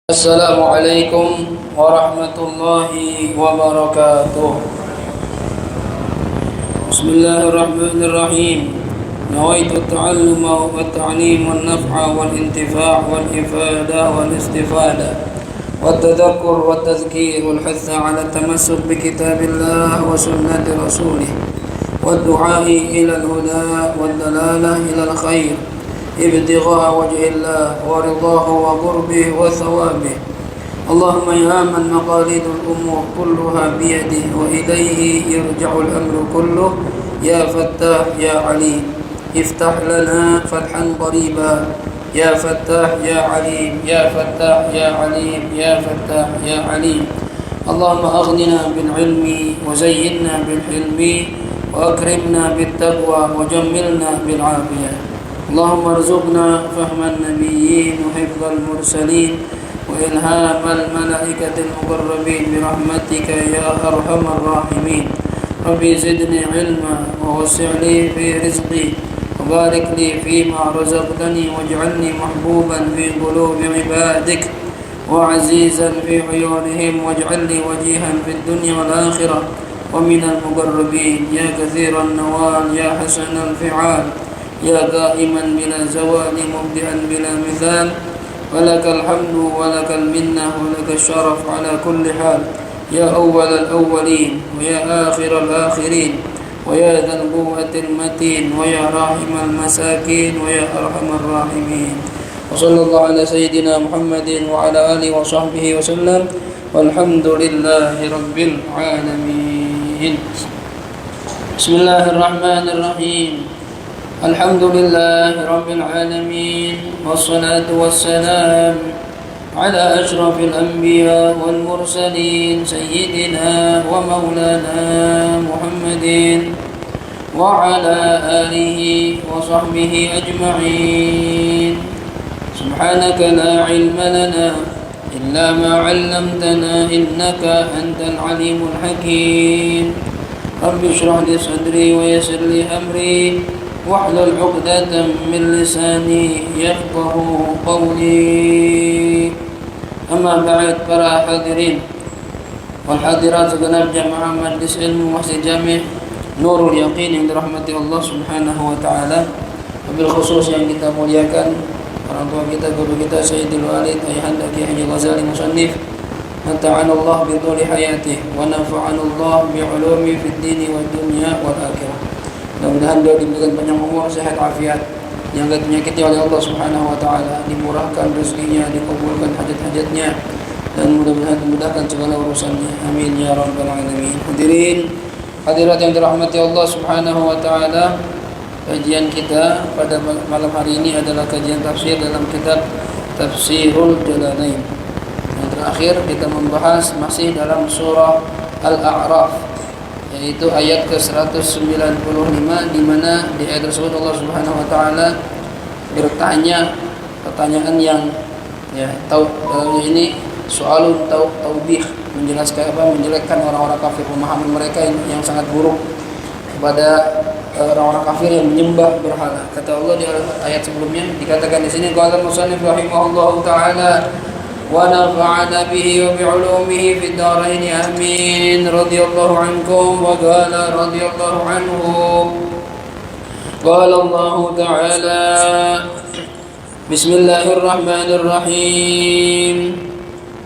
السلام عليكم ورحمة الله وبركاته. بسم الله الرحمن الرحيم. نويت التعلم والتعليم والنفع والانتفاع والإفادة والاستفادة والتذكر والتذكير والحث على التمسك بكتاب الله وسنة رسوله والدعاء إلى الهدى والدلالة إلى الخير ابتغاء وجه الله ورضاه وقربه وثوابه. اللهم يا من مقاليد الأمور كلها بيده وإليه يرجع الأمر كله، يا فتاح يا عليم افتح لنا فتحا قريبا، يا فتاح يا عليم يا فتاح يا عليم يا فتاح يا عليم. اللهم أغننا بالعلم وزينا بالحلم وأكرمنا بالتقوى وجملنا بالعافية. اللهم ارزقنا فهم النبيين وحفظ المرسلين وإلهام الملائكة المقربين برحمتك يا أرحم الراحمين. ربي زدني علما ووسع لي في رزقي وبارك لي فيما رزقتني واجعلني محبوبا في قلوب عبادك وعزيزا في عيونهم واجعل لي وجيها في الدنيا والآخرة ومن المقربين يا كثير النوال يا حسن الفعال يا دائما بلا زوال مبدئا بلا مثال، ولك الحمد ولك المنة ولك الشرف على كل حال، يا أول الأولين ويا آخر الآخرين ويا ذا القوة المتين ويا راحم المساكين ويا أرحم الراحمين. وصلى الله على سيدنا محمد وعلى آله وصحبه وسلم والحمد لله رب العالمين. بسم الله الرحمن الرحيم. الحمد لله رب العالمين والصلاة والسلام على أشرف الأنبياء والمرسلين سيدنا ومولانا محمد وعلى آله وصحبه أجمعين. سبحانك لا علم لنا إلا ما علمتنا إنك أنت العليم الحكيم. رب اشرح لي صدري ويسر لي أمري واحلل عقدة من لساني يفقه قولي. أما بعد، para hadirin wal hadirat segenap jamaah Majlis Ilmu Masjid Jami' Nurul Yaqin yang dirahmati Allah Subhanahu wa taala. Wabil khusus yang kita muliakan orang tua kita, guru kita Sayyidul Walid Ayahanda Kiai Haji Ghazali Musannif, mata'ana Allah bi thuli hayatih wa nafa'ana Allah bi ulumi fid din wad dunya wal akhirah. Mudah-mudahan beliau diberikan panjang umur, sehat afiat, yang gak menyakiti oleh Allah Subhanahu wa taala, dimurahkan rezekinya, dikabulkan hajat-hajatnya, dan mudah-mudahan dimudahkan segala urusannya. Amin ya rabbal alamin. Hadirin hadirat yang dirahmati Allah Subhanahu wa taala, kajian kita pada malam hari ini adalah kajian tafsir dalam kitab Tafsirul Jalalain. Yang terakhir kita membahas masih dalam surah Al-A'raf, yaitu ayat ke-195, di mana di ayat tersebut Allah Subhanahu wa taala bertanya pertanyaan yang ini soalun taubih, menjelekkan orang-orang kafir, pemahaman mereka yang sangat buruk kepada orang-orang kafir yang menyembah berhala. Kata Allah di ayat sebelumnya, dikatakan di sini qala musannif rahimahullahu taala wa nafa'ana bihi wa bi'ulumihi fid dharain amin radhiyallahu ankum wa qala radhiyallahu anhu qala Allah ta'ala bismillahirrahmanirrahim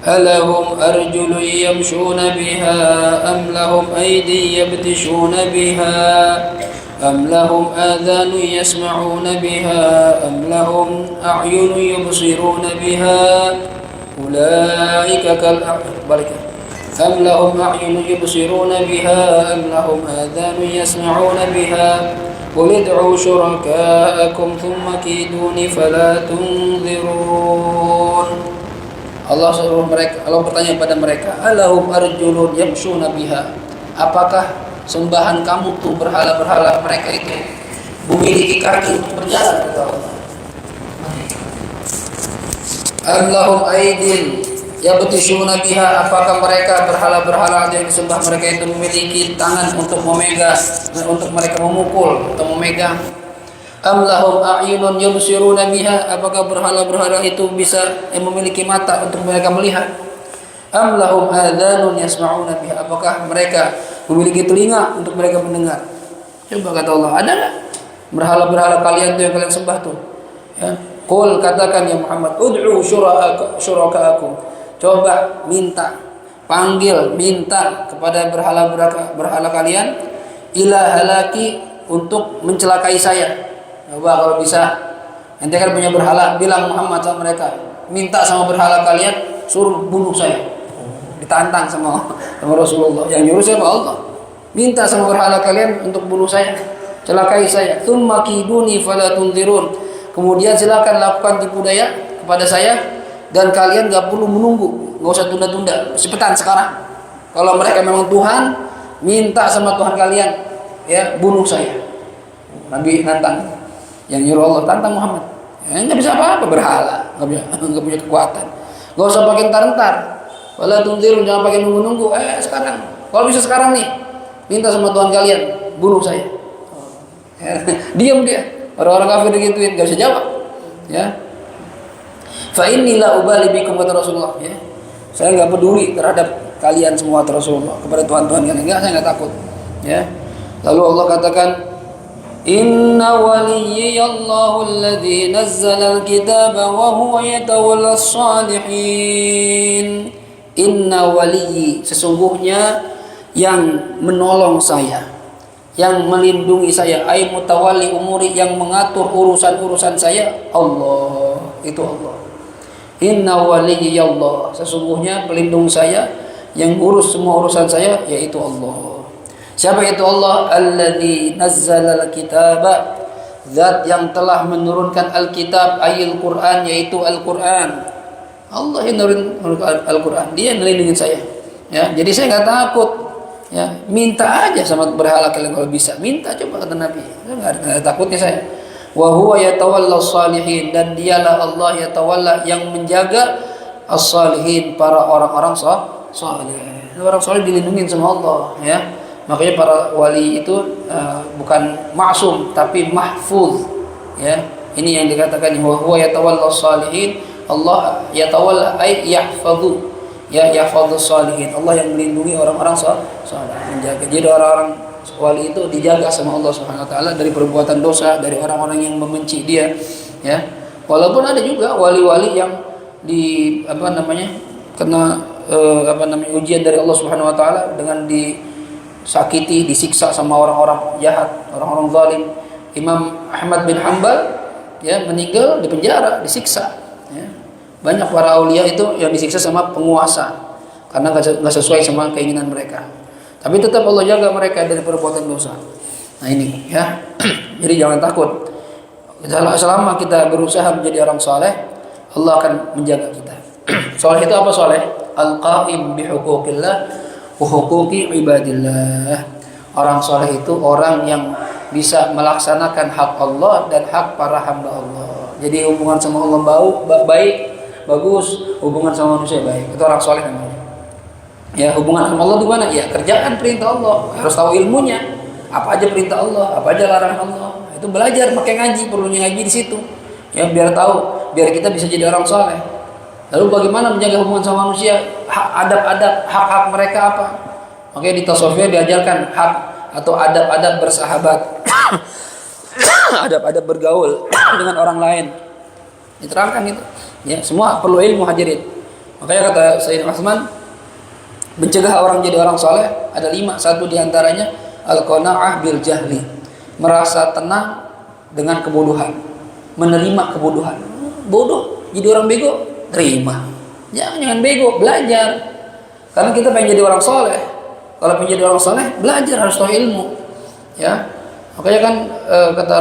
alahum arjulun yamshuna biha am lahum aydin yabtishuna biha am lahum adhanun yasma'una biha am lahum a'yunun yubsiruna biha ulaika kal am lahum a'yunun yubsiruna biha am lahum adhanun yasma'una biha qul id'u syuraka'akum thumma kiduni fala tunzirun. Allah bertanya kepada mereka, alahum arjulun yamshuna biha, apakah sembahan kamu tuh berhala-berhala mereka itu memiliki kaki untuk berjalan? Kata Allah. Am lahum aydin yabtishuna biha, apakah mereka berhala-berhala yang disembah mereka itu memiliki tangan untuk memegang, untuk mereka memukul atau memegang? Am lahum a'yunun yubsiruna biha, apakah berhala-berhala itu bisa memiliki mata untuk mereka melihat? Am lahum adhanun yasma'una biha, apakah mereka memiliki telinga untuk mereka mendengar? Coba kata Allah, ada enggak berhala-berhala kalian tuh yang kalian sembah tuh? Ya. Qul, katakan ya Muhammad, ud'u syuraka'akum. Coba minta, panggil, minta kepada berhala kalian ila halaki, untuk mencelakai saya. Coba kalau bisa, nanti kan punya berhala, bilang Muhammad sama mereka, minta sama berhala kalian suruh bunuh saya. Ditantang sama Rasulullah. Yang nyuruh siapa? Allah. Minta sama berhala kalian untuk bunuh saya, celakai saya. Tsumma kiduni fala tunzirun. Kemudian silakan lakukan tipu daya kepada saya, dan kalian gak perlu menunggu, gak usah tunda-tunda, cepetan sekarang. Kalau mereka memang Tuhan, minta sama Tuhan kalian, ya, bunuh saya. Nabi nantang. Yang nyuruh Allah, tantang Muhammad. Ya, nggak bisa apa-apa, berhala, nggak punya kekuatan. Nggak usah pakai ntar-ntar. Wala tunzirun, jangan pakai nunggu-nunggu. Sekarang. Kalau bisa sekarang nih, minta sama Tuhan kalian, bunuh saya. Ya, diam dia. Orang-orang kafir digituin, nggak bisa jawab. Ya. Fa inni la ubali bikum, kata Rasulullah. Ya. Saya nggak peduli terhadap kalian semua, kata Rasulullah, kepada Tuhan-Tuhan kalian. Enggak, saya nggak takut. Ya. Lalu Allah katakan, Inna waliyallahu alladhi nazzala al-kitaba wa huwa yatawalla as-salihin. Inna waliyyi, sesungguhnya yang menolong saya, yang melindungi saya, ay mutawalli umuri, yang mengatur urusan-urusan saya, Allah. Itu Allah. Inna waliyallah, sesungguhnya pelindung saya, yang urus semua urusan saya, yaitu Allah. Siapa itu Allah? Alladzi nazzala al-kitaba, zat yang telah menurunkan Alkitab, ayil Quran, yaitu Al-Quran. Allah yang menurunkan Al-Quran, dia yang melindungi saya. Ya, jadi saya nggak takut. Ya, minta aja sama berhala kalian kalau bisa. Minta, coba, kata Nabi. Nggak ada takutnya saya. Wa huwa yatawalla as-salihin, dan dialah Allah yatawalla, yang menjaga as-salihin, para orang-orang saleh. Orang saleh dilindungi sama Allah, ya. Makanya para wali itu bukan maksum tapi mahfuz, ya. Ini yang dikatakan huwa yatawalla shalihin, Allah yatawalla ay yahfazu, ya, yahfazu shalihin. Allah yang melindungi orang-orang saleh, menjaga. Jadi orang-orang wali itu dijaga sama Allah Subhanahu wa taala dari perbuatan dosa, dari orang-orang yang membenci dia, ya. Walaupun ada juga wali-wali yang kena ujian dari Allah Subhanahu wa taala dengan disakiti, disiksa sama orang-orang jahat, orang-orang zalim. Imam Ahmad bin Hanbal, ya, meninggal di penjara, disiksa. Ya. Banyak para aulia itu yang disiksa sama penguasa karena nggak sesuai sama keinginan mereka. Tapi tetap Allah jaga mereka dari perbuatan dosa. Nah ini, ya. Jadi jangan takut. Selama kita berusaha menjadi orang saleh, Allah akan menjaga kita. Saleh itu apa saleh? Al-qaim bi huquqillah wa huquqi ibadillah. Orang saleh itu orang yang bisa melaksanakan hak Allah dan hak para hamba Allah. Jadi hubungan sama Allah baik, bagus, hubungan sama manusia baik. Itu orang saleh namanya. Ya, hubungan sama Allah di mana? Ya, kerjakan perintah Allah. Harus tahu ilmunya. Apa aja perintah Allah, apa aja larangan Allah. Itu belajar, pakai ngaji, perlunya ngaji di situ. Ya, biar tahu, biar kita bisa jadi orang saleh. Lalu bagaimana menjaga hubungan sama manusia? Adab-adab, hak-hak mereka apa? Makanya di tasawufnya diajarkan hak atau adab-adab bersahabat. Adab-adab bergaul dengan orang lain. Diterangkan gitu. Ya, semua perlu ilmu, hadirin. Makanya kata Sayyidina Utsman, mencegah orang jadi orang saleh ada 5. Satu diantaranya al-qanaah bil jahli, merasa tenang dengan kebodohan, menerima kebodohan. Bodoh, jadi orang bego, terima. Jangan bego, belajar. Karena kita pengen jadi orang saleh. Kalau pengen jadi orang saleh, belajar, harus tahu ilmu. Ya, makanya kan kata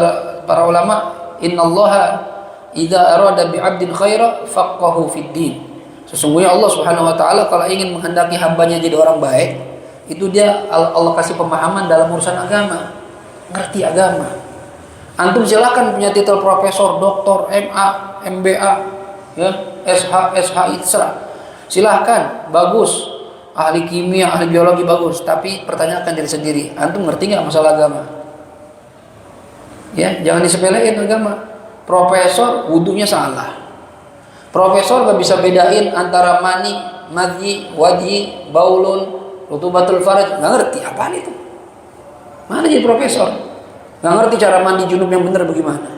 para ulama, innallaha idza arada bi 'abdin khaira faqahu fid din. Sesungguhnya Allah Subhanahu wa taala kalau ingin menghendaki hambanya jadi orang baik, itu dia Allah kasih pemahaman dalam urusan agama, ngerti agama. Antum silakan punya titel profesor, doktor, MA, MBA, ya, SH terserah. Silakan, bagus. Ahli kimia, ahli biologi bagus, tapi pertanyakan diri sendiri, antum ngerti nggak masalah agama? Ya, jangan disepelein agama. Profesor wudunya salah. Profesor gak bisa bedain antara mani, madhi, wadi, baulun, rutubatul faraj. Gak ngerti apaan itu. Mana jadi profesor? Gak ngerti cara mandi junub yang benar bagaimana.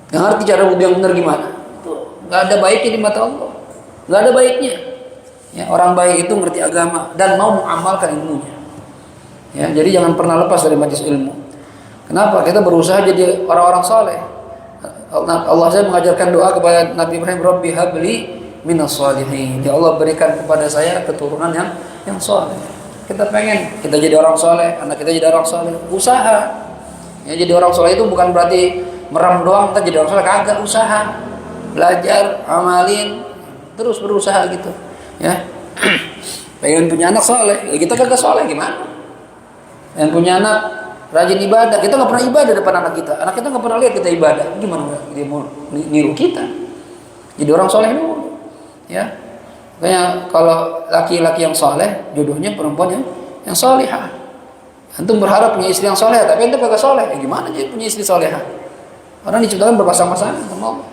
Gak ngerti cara wudu yang benar gimana. Itu gak ada baiknya di mata Allah. Gak ada baiknya. Ya, orang baik itu ngerti agama dan mau mengamalkan ilmunya. Ya, jadi jangan pernah lepas dari majelis ilmu. Kenapa? Kita berusaha jadi orang-orang soleh. Allah saya mengajarkan doa kepada Nabi Ibrahim, Rabbi habli minas shalihin. Ya Allah, berikan kepada saya keturunan yang soleh. Kita pengen kita jadi orang soleh, anak kita jadi orang soleh. Usaha. Ya, jadi orang soleh itu bukan berarti merem doang kita jadi orang soleh, kagak. Usaha, belajar, amalin, terus berusaha gitu. Ya, pengen punya anak soleh, ya kita kagak soleh gimana? Pengen punya anak rajin ibadah, kita nggak pernah ibadah depan anak kita nggak pernah lihat kita ibadah, gimana dia mau niru kita? Jadi orang soleh dulu, ya. Makanya kalau laki-laki yang soleh, jodohnya perempuan yang solehah. Antum berharap punya istri yang soleh, tapi antum kagak soleh, ya gimana jadi punya istri solehah? Orang diciptakan berpasang-pasangan sama Allah.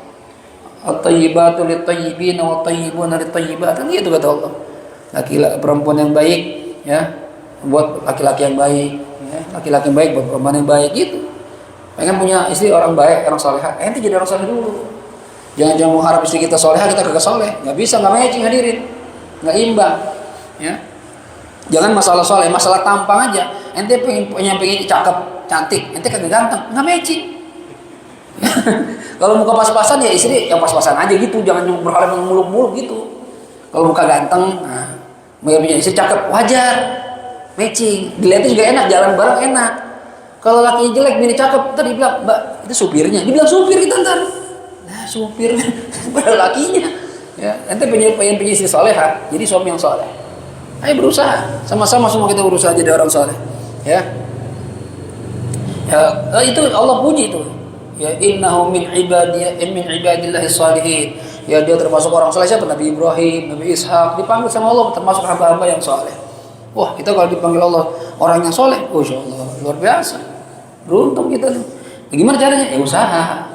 At-tayyibatu lit-tayyibina wat-tayyibuna lit-tayyibat, kan gitu kata Allah. Laki-laki perempuan yang baik, ya, buat laki-laki yang baik. Ya, laki-laki yang baik buat perempuan yang baik gitu. Pengen punya istri orang baik, orang solehah, ente jadi orang soleh dulu. Jangan mau harap istri kita solehah, kita kagak soleh. Nggak bisa, nggak matching hadirin, nggak imbang. Ya, jangan masalah soleh, masalah tampang aja. Ente pengen cakep, cantik, ente kagak ganteng, nggak matching. Kalau muka pas-pasan ya istri yang pas-pasan aja gitu, jangan berharap yang muluk-muluk gitu. Kalau muka ganteng, nah, punya istri cakep, wajar. Matching, dilihatnya juga enak, jalan bareng enak. Kalau lakinya jelek, bini cakep, ntar dibilang, mbak, itu supirnya. Dibilang supir kita ntar. Nah, supir, pada lakinya. Ya, nanti pengen istri solehah, jadi suami yang soleh. Ayo berusaha, sama-sama semua kita berusaha jadi orang soleh. Ya, itu Allah puji itu. Ya, innahu min ibadillahi shalihin. Ya, dia termasuk orang soleh. Siapa? Nabi Ibrahim, Nabi Ishak, dipanggil sama Allah termasuk hamba-hamba yang soleh. Wah, kita kalau dipanggil Allah orang yang soleh, Masya Allah, luar biasa. Beruntung kita nih. Gimana caranya? Ya usaha.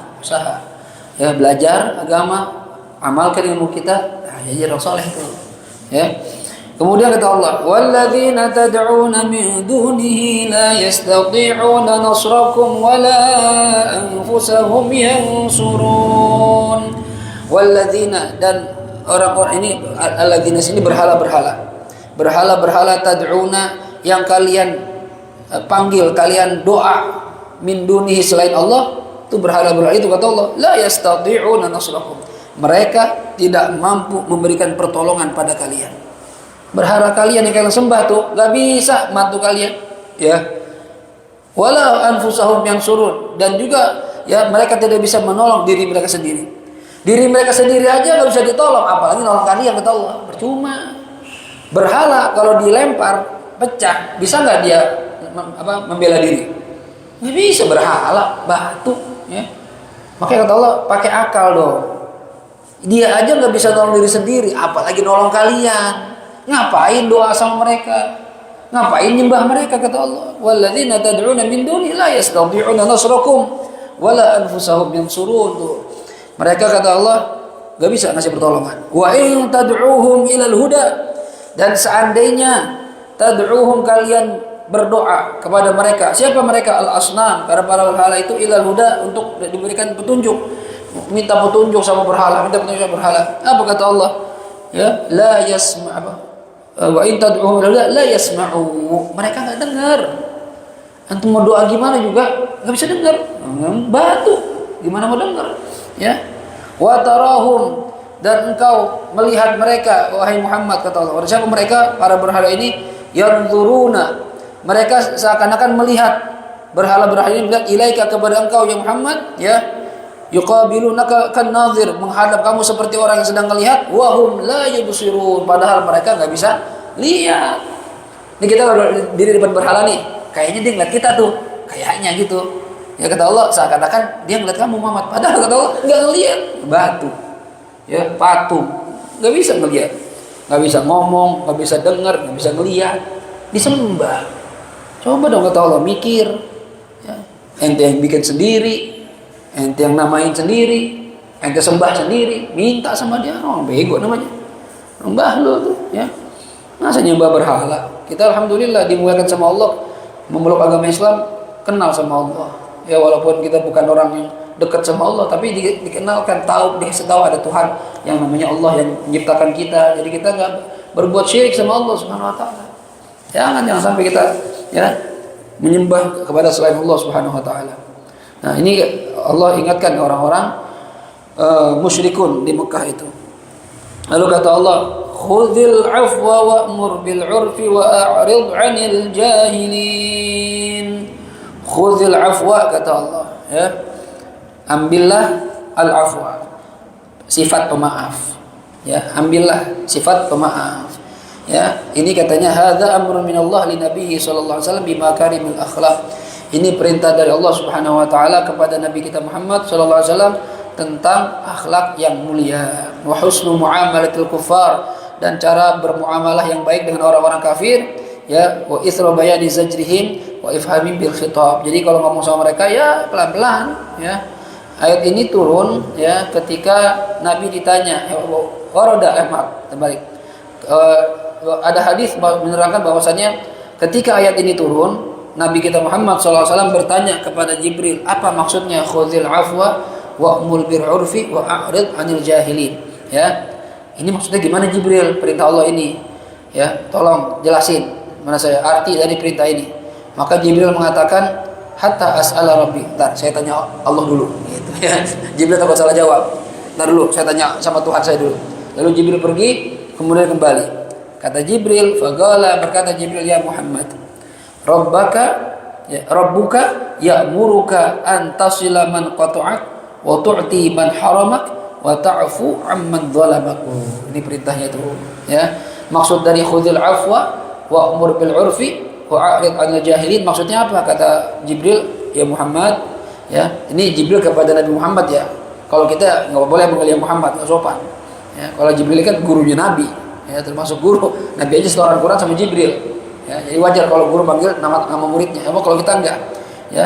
Ya, belajar agama, amalkan ilmu kita, nah, jadi orang soleh itu. Ya. Kemudian kata Allah, walladzina tad'una min dunihi la yastati'una nasrakum wa la anfusahum yansurun. Walladzina, dan orang-orang ini alladzina sini berhala-berhala tad'una yang kalian panggil, kalian doa min dunihi selain Allah, itu berhala-berhala itu kata Allah la yastati'una nasrakum, mereka tidak mampu memberikan pertolongan pada kalian. Berhala kalian yang kalian sembah tuh gak bisa bantu kalian, ya. Wala anfusahum yansurun, dan juga ya mereka tidak bisa menolong diri mereka sendiri. Diri mereka sendiri aja gak bisa ditolong, apalagi nolong kalian kata Allah. Percuma. Berhala kalau dilempar pecah, bisa nggak dia membela diri? Nggak bisa, berhala batu, ya. Makanya kata Allah, pakai akal dong. Dia aja nggak bisa nolong diri sendiri, apalagi nolong kalian. Ngapain doa sama mereka? Ngapain nyembah mereka? Kata Allah, walladzina tad'una min duni la yastati'una nasrakum wala anfusahum yansurun. Mereka kata Allah nggak bisa ngasih pertolongan. Wa in tad'uhum ilal huda, dan seandainya tad'uhum, kalian berdoa kepada mereka. Siapa mereka? Al-asnam, para berhala itu, ilal huda, untuk diberikan petunjuk. Minta petunjuk sama berhala, Apa kata Allah? Ya, la yasma' wa in tad'uhum ilal huda la yasma'u. Mereka enggak dengar. Antum mau doa gimana juga enggak bisa dengar. Batu, gimana mau dengar? Ya. Wa tarahum, dan engkau melihat mereka, wahai Muhammad, kata Allah. Siapa mereka? Para berhala ini, yanzuruna, mereka seakan-akan melihat, berhala-berhala ini melihat ilaika, kepada engkau ya Muhammad, ya. Yuqabilunaka kan nazir, menghadap kamu seperti orang yang sedang melihat, wa hum la yubsirun, padahal mereka enggak bisa lihat. Ini kita kalau diri depan berhala nih, kayaknya dia ngeliat kita tuh, kayaknya gitu. Ya kata Allah, seakan-akan dia ngeliat kamu Muhammad, padahal kata Allah enggak ngelihat. Batu, ya, patung, nggak bisa ngelihat, nggak bisa ngomong, nggak bisa dengar, nggak bisa ngelihat, disembah. Coba dong kata Allah, mikir, ya. ente yang bikin sendiri, ente yang namain sendiri, ente sembah sendiri, minta sama dia, orang bego namanya. Mbah lu tuh, ya. Masa nyembah berhala? Kita alhamdulillah dimuliakan sama Allah, memeluk agama Islam, kenal sama Allah. Ya walaupun kita bukan orang yang dekat sama Allah, tapi dikenalkan, tahu ada Tuhan yang namanya Allah yang menciptakan kita. Jadi kita nggak berbuat syirik sama Allah Subhanahu Wa Taala. Jangan sampai kita ya menyembah kepada selain Allah Subhanahu Wa Taala. Nah ini Allah ingatkan orang-orang musyrikun di Mekah itu. Lalu kata Allah, khudhil afwa wa'mur bil 'urfi wa a'rid 'anil jahilin. Khudhil afwa kata Allah, ya. Ambillah al-afwa, sifat pemaaf. Ya, ambillah sifat pemaaf. Ya, ini katanya hadza amrun minallah li nabiyyi sallallahu alaihi wasallam bima karimil akhlaq. Ini perintah dari Allah Subhanahu wa taala kepada nabi kita Muhammad sallallahu alaihi wasallam tentang akhlak yang mulia, wa husnu muamalatil kuffar, dan cara bermuamalah yang baik dengan orang-orang kafir, ya, wa ithra bayani zajrihim wa ifhamim bil khitab. Jadi kalau ngomong sama mereka ya pelan-pelan, ya. Ayat ini turun ya ketika Nabi ditanya, terbalik. Ada hadis menerangkan bahwasanya ketika ayat ini turun, Nabi kita Muhammad SAW bertanya kepada Jibril, apa maksudnya khudhil afwa wa'mur bil 'urfi wa a'rid 'anil jahilin? Ya. Ini maksudnya gimana Jibril? Perintah Allah ini. Ya, tolong jelasin mana saya arti dari perintah ini. Maka Jibril mengatakan, hatta as'ala rabbi. Ntar saya tanya Allah dulu gitu ya. Jibril takut salah jawab. Ntar dulu saya tanya sama Tuhan saya dulu. Lalu Jibril pergi, kemudian kembali. Kata Jibril, faqala, berkata Jibril, ya Muhammad, Rabbuka ya'muruka an tasila man qata'ak wa tu'ti man haramak wa ta'fu amman dhalamak. Ini perintahnya itu, ya. Maksud dari khudhil afwa wa'mur bil 'urfi wa a'rid 'anil jahilin, maksudnya apa? Kata Jibril, ya Muhammad, ya. Ini Jibril kepada Nabi Muhammad, ya. Kalau kita nggak boleh manggil ya Muhammad, nggak sopan. Ya, kalau Jibril kan gurunya Nabi, ya, termasuk guru. Nabi aja setoran Quran sama Jibril. Ya, jadi wajar kalau guru manggil nama muridnya. Apa kalau kita enggak? Ya.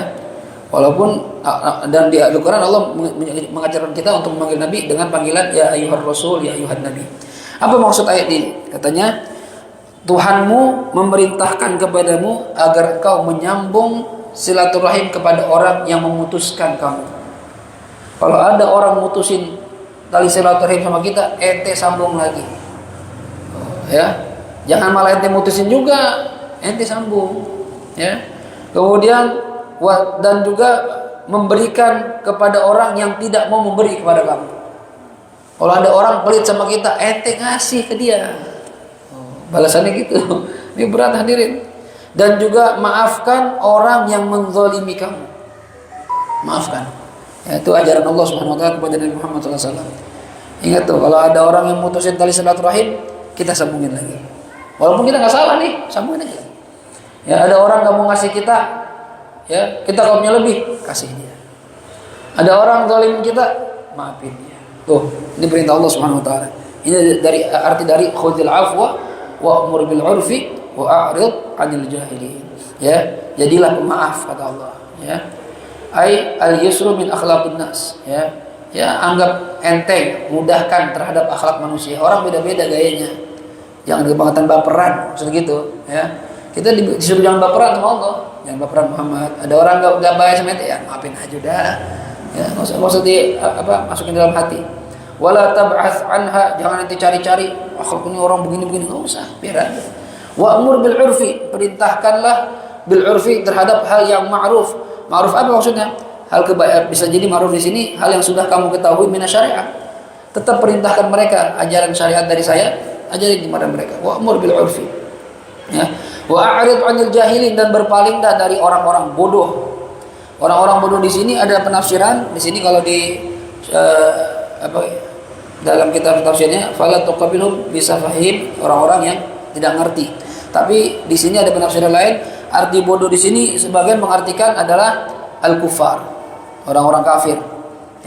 Walaupun dan di Al-Qur'an Allah mengajarkan kita untuk memanggil Nabi dengan panggilan ya ayyuhar rasul, ya ayyuhan nabi. Apa maksud ayat ini? Katanya Tuhanmu memerintahkan kepadamu agar engkau menyambung silaturahim kepada orang yang memutuskan kamu. Kalau ada orang mutusin tali silaturahim sama kita, ente sambung lagi. Ya. Jangan malah ente mutusin juga, ente sambung. Ya. Kemudian dan juga memberikan kepada orang yang tidak mau memberi kepada kamu. Kalau ada orang pelit sama kita, ente ngasih ke dia. Balasannya gitu. Ini berat hadirin. Dan juga maafkan orang yang menzalimi kamu. Maafkan. Ya, itu ajaran Allah Subhanahu wa taala kepada Nabi Muhammad SAW. Ingat tuh, kalau ada orang yang mutusin tali silaturahim, kita sambungin lagi. Walaupun kita nggak salah nih, sambungin aja. Ya, ada orang nggak mau ngasih kita, ya, kita kalau punya lebih, kasih dia. Ada orang zalimin kita, maafin dia. Tuh, ini perintah Allah Subhanahu wa taala. Ini dari arti dari khudhil afwa wa'mur bil 'urfi wa a'rid 'anil jahilin. Ya, jadilah pemaaf kata Allah, ya. Ai al-yusru min akhlaqin nas, ya. Ya, anggap enteng, mudahkan terhadap akhlak manusia. Orang beda-beda gayanya. Jangan kebangetan baperan, maksud gitu, ya. Kita disuruh jangan baperan sama Allah, jangan baperan Muhammad. Ada orang enggak baik sama ente, ya maafin aja udah. Ya, enggak usah masukin dalam hati. Wala tab'ats anha, jangan nanti cari-cari akhlak ini orang begini-begini, enggak usah, biar aja. Wa'mur bil 'urfi, perintahkanlah bil 'urfi terhadap hal yang ma'ruf. Ma'ruf apa maksudnya? Hal kebaikan, bisa jadi ma'ruf di sini hal yang sudah kamu ketahui minasyariat. Tetap perintahkan mereka ajaran syariat dari saya, ajarin kepada mereka. Wa'mur bil 'urfi. Ya. Wa a'rid 'anil jahilin, dan berpalinglah dari orang-orang bodoh. Orang-orang bodoh di sini ada penafsiran. Di sini kalau di dalam kitab tafsirnya fala tuqabilhum bisafahim, orang-orang yang tidak ngerti. Tapi di sini ada penafsiran lain. Arti bodoh di sini sebagian mengartikan adalah al-kufar, orang-orang kafir.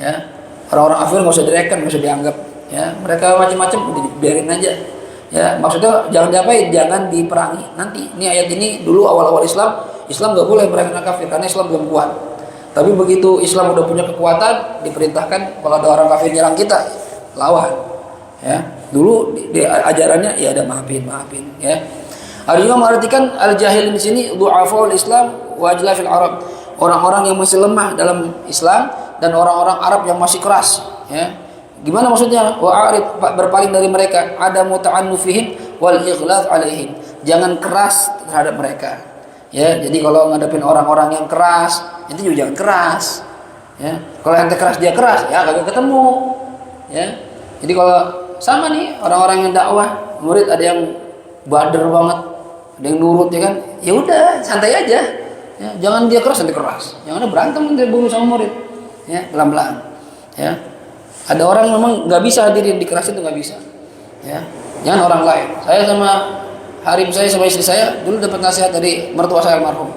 Ya, orang-orang kafir nggak usah direken, nggak usah dianggap. Ya, mereka macam-macam, biarin aja. Ya, maksudnya jangan diapain, jangan diperangi. Nanti ini ayat ini dulu awal-awal Islam nggak boleh mereka kafir karena Islam belum kuat. Tapi begitu Islam udah punya kekuatan, diperintahkan kalau ada orang kafir nyerang kita, lawan. Ya, dulu di ajarannya ya ada maafin, ya. Ada juga mengartikan al-jahil di sini du'afaul Islam wa ajlafil Arab. Orang-orang yang masih lemah dalam Islam dan orang-orang Arab yang masih keras, ya. Gimana maksudnya? Wa'arid, berpaling dari mereka, ada muta'annufihim wal ighlaz alaihim. Jangan keras terhadap mereka. Ya, jadi kalau ngadepin orang-orang yang keras, itu juga jangan keras. Ya, kalau ente keras dia keras, ya kagak ketemu. Ya. Jadi kalau sama nih orang-orang yang dakwah, murid ada yang bader banget, ada yang nurut ya kan. Ya udah, santai aja. Ya, jangan dia keras nanti keras. Jangan ada berantem nanti bunuh sama murid. Ya, pelan-pelan. Ya. Ada orang yang memang nggak bisa hadirin di keras itu nggak bisa. Ya, jangan orang lain. Saya sama Harim saya sama istri saya dulu dapat nasihat dari mertua saya almarhum.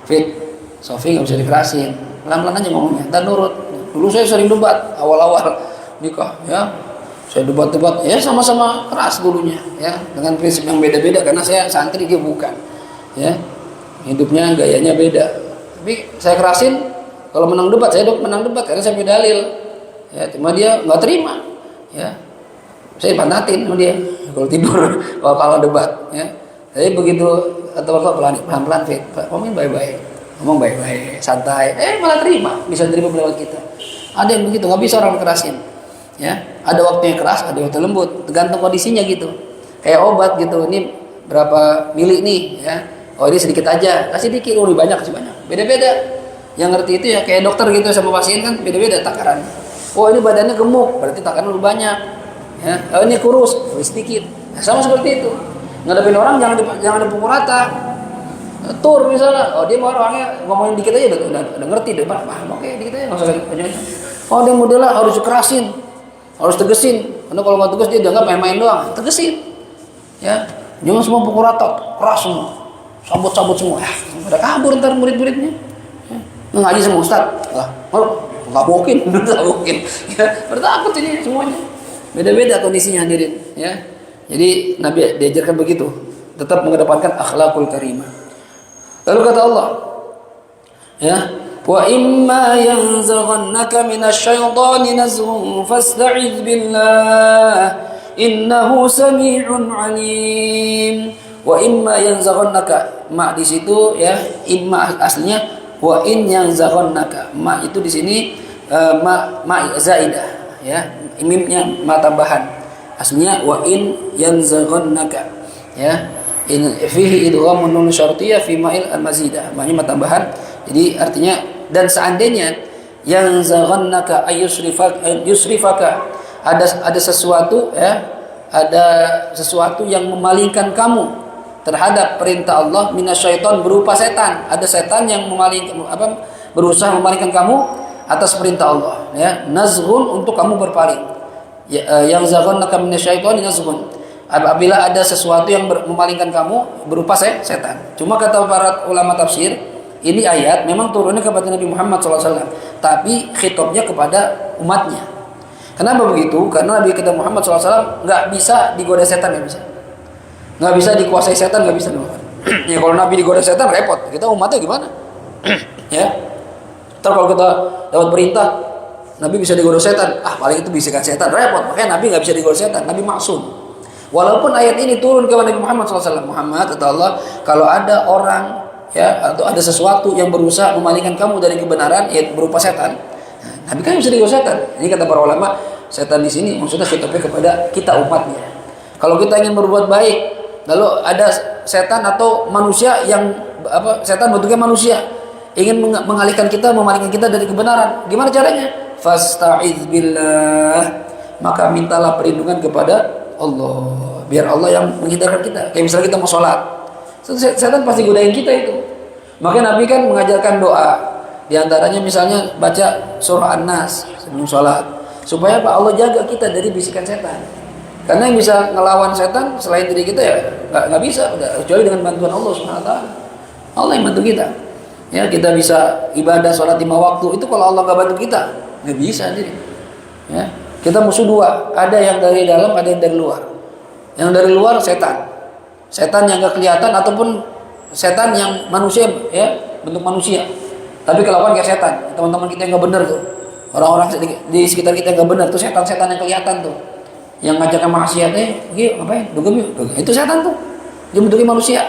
Fit, Sofi nggak bisa dikerasin, pelan-pelan aja ngomongnya, dan nurut. Dulu saya sering debat awal-awal nikah, ya. Saya debat-debat, ya sama-sama keras dulunya, ya, dengan prinsip yang beda-beda karena saya santri dia bukan, ya. Hidupnya gayanya beda. Tapi saya kerasin, kalau menang debat saya menang debat karena saya punya dalil, ya. Cuma dia nggak terima, ya. Saya pantatin sama dia kalau tidur, kalau debat, ya. Tapi begitu atau pelan-pelan, Fit, ngomong baik-baik, santai, malah terima, bisa terima pendapat kita. Ada yang begitu, nggak bisa orang kerasin, ya. Ada waktu yang keras, ada waktu lembut, tergantung kondisinya gitu. Kayak obat gitu, ini berapa mili nih, ya. Oh ini sedikit aja, kasih dikit, lebih banyak kasih banyak, beda-beda. Yang ngerti itu ya kayak dokter gitu sama pasien kan beda-beda takarannya. Oh ini badannya gemuk, berarti takaran lebih banyak. Ya, oh ini kurus, sedikit. Nah, sama seperti itu. Ngadepin orang jangan dipukul rata. Tur misalnya, oh dia orangnya ngomongin dikit aja udah ngerti deh, paham. Oke, dikit aja enggak usah aja. Oh dia modelnya harus dikerasin, harus tegesin. Karena kalau nggak tegas dia dianggap main-main doang. Tegesin. Ya, jangan semua pukul rata, keras semua. Sabut-sabut semua. Pada kabur ntar murid-muridnya. Ya. Ngaji sama ustaz. Nggak mungkin. Ya, bertakut ini semuanya. Beda-beda kondisinya hadirin, ya. Jadi Nabi diajarkan begitu, tetap mengedepankan akhlakul karimah. Lalu kata Allah, ya, wa imma yanzaghannaka minasyaitani nazghun fasta'iz billah innahu sami'un alim. Wa imma yanzaghannaka, ma di situ ya, imma aslinya wa in yanzaghannaka. Ma itu di sini ma zaidah, ya. Mimnya ma tambahan. Aslinya wa in yanzaghannaka, ya. In fihi idghamun nun syartiyah fi ma'il al-mazidah. Maknanya ma tambahan. Jadi artinya dan seandainya yanzaghannaka yusrifaka ada sesuatu, ya. Ada sesuatu yang memalingkan kamu terhadap perintah Allah minasyaiton berupa setan. Ada setan yang berusaha memalingkan kamu atas perintah Allah, ya. Nazghun untuk kamu berpaling. Yang zaghannaka minasyaiton nazghun. Apabila ada sesuatu yang memalingkan kamu berupa setan. Cuma kata para ulama tafsir, ini ayat memang turunnya kepada Nabi Muhammad SAW, tapi khitabnya kepada umatnya. Kenapa begitu? Karena Nabi kita Muhammad SAW nggak bisa digoda setan, nggak bisa dikuasai setan, nggak bisa. Ya kalau Nabi digoda setan repot. Kita umatnya gimana? Ya. Ntar kalau kita dapat perintah Nabi bisa digoda setan, paling itu bisikan setan, repot. Makanya Nabi nggak bisa digoda setan, Nabi maksum. Walaupun ayat ini turun kepada Nabi Muhammad SAW, Muhammad kata Allah, kalau ada orang, ya, atau ada sesuatu yang berusaha memalingkan kamu dari kebenaran, ya berupa setan, Nabi kan bisa digoda setan. Ini kata para ulama, setan di sini maksudnya khitabnya kepada kita umatnya. Kalau kita ingin berbuat baik, lalu ada setan atau manusia yang setan bentuknya manusia, ingin mengalihkan kita, memalingkan kita dari kebenaran. Gimana caranya? Fasta'iz billah. Maka mintalah perlindungan kepada Allah. Biar Allah yang menghindarkan kita. Kayak misalnya kita mau sholat, setan pasti godain kita itu. Maka Nabi kan mengajarkan doa. Di antaranya misalnya baca surah An-Nas sebelum sholat. Supaya Allah jaga kita dari bisikan setan. Karena yang bisa ngelawan setan selain diri kita ya nggak bisa. Kecuali dengan bantuan Allah SWT. Allah yang bantu kita. Ya, kita bisa ibadah sholat 5 waktu itu kalau Allah nggak bantu kita nggak bisa jadi. Ya, kita musuh dua, ada yang dari dalam, ada yang dari luar. Yang dari luar setan yang nggak kelihatan ataupun setan yang manusia, ya, bentuk manusia. Tapi kelakuan kayak setan. Teman-teman kita yang nggak benar tuh. Orang-orang di sekitar kita yang nggak benar tuh setan-setan yang kelihatan tuh. Yang ngajakkan maksiat, ngapain? Dugem yuk. Itu setan tuh. Dia bentuknya manusia.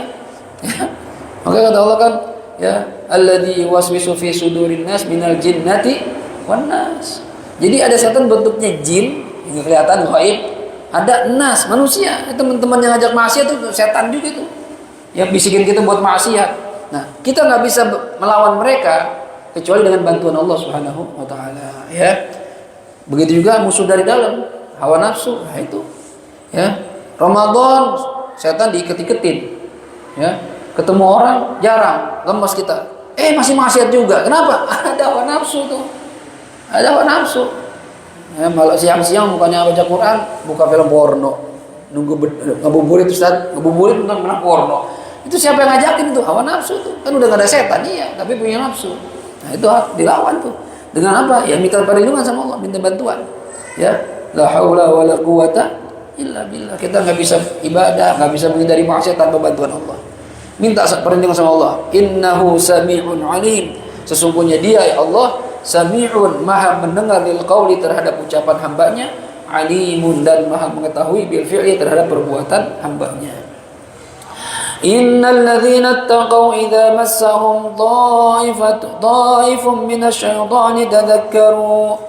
Maka kata Allah kan, ya, alladzi waswisu fi sudurin nas minal jinnati wan nas. Jadi ada setan bentuknya jin, yang kelihatan gaib, ada nas manusia. Teman-teman yang ngajak maksiat itu setan juga itu. Yang bisikin kita buat maksiat. Nah, kita nggak bisa melawan mereka kecuali dengan bantuan Allah Subhanahu wa taala, ya. Begitu juga musuh dari dalam, hawa nafsu. Nah, itu. Ya. Ramadan setan diiket-iketin. Ya. Ketemu orang jarang, lemas kita. Masih maksiat juga. Kenapa? Ada hawa nafsu tuh. Ada hawa nafsu. Ya, malah siang-siang bukannya baca Quran, buka film porno. Nunggu ngabuburit Ustaz, ngabuburit tentang porno. Itu siapa yang ngajakin itu? Hawa nafsu tuh. Kan udah gak ada setan, iya, tapi punya nafsu. Nah, itu harus dilawan tuh. Dengan apa? Ya minta perlindungan sama Allah, minta bantuan. Ya, la haula wala quwata illa billah. Kita nggak bisa ibadah, nggak bisa menghindari maksiat tanpa bantuan Allah. Minta perlindungan sama Allah. Innahu sami'un alim. Sesungguhnya Dia, ya Allah, sami'un, maha mendengar lil qauli terhadap ucapan hambanya, alimun, dan maha mengetahui bil fi'li terhadap perbuatan hambanya. Innal ladzina ittaqaw idza massahum dhaifun minasyaitani tadzakkaru.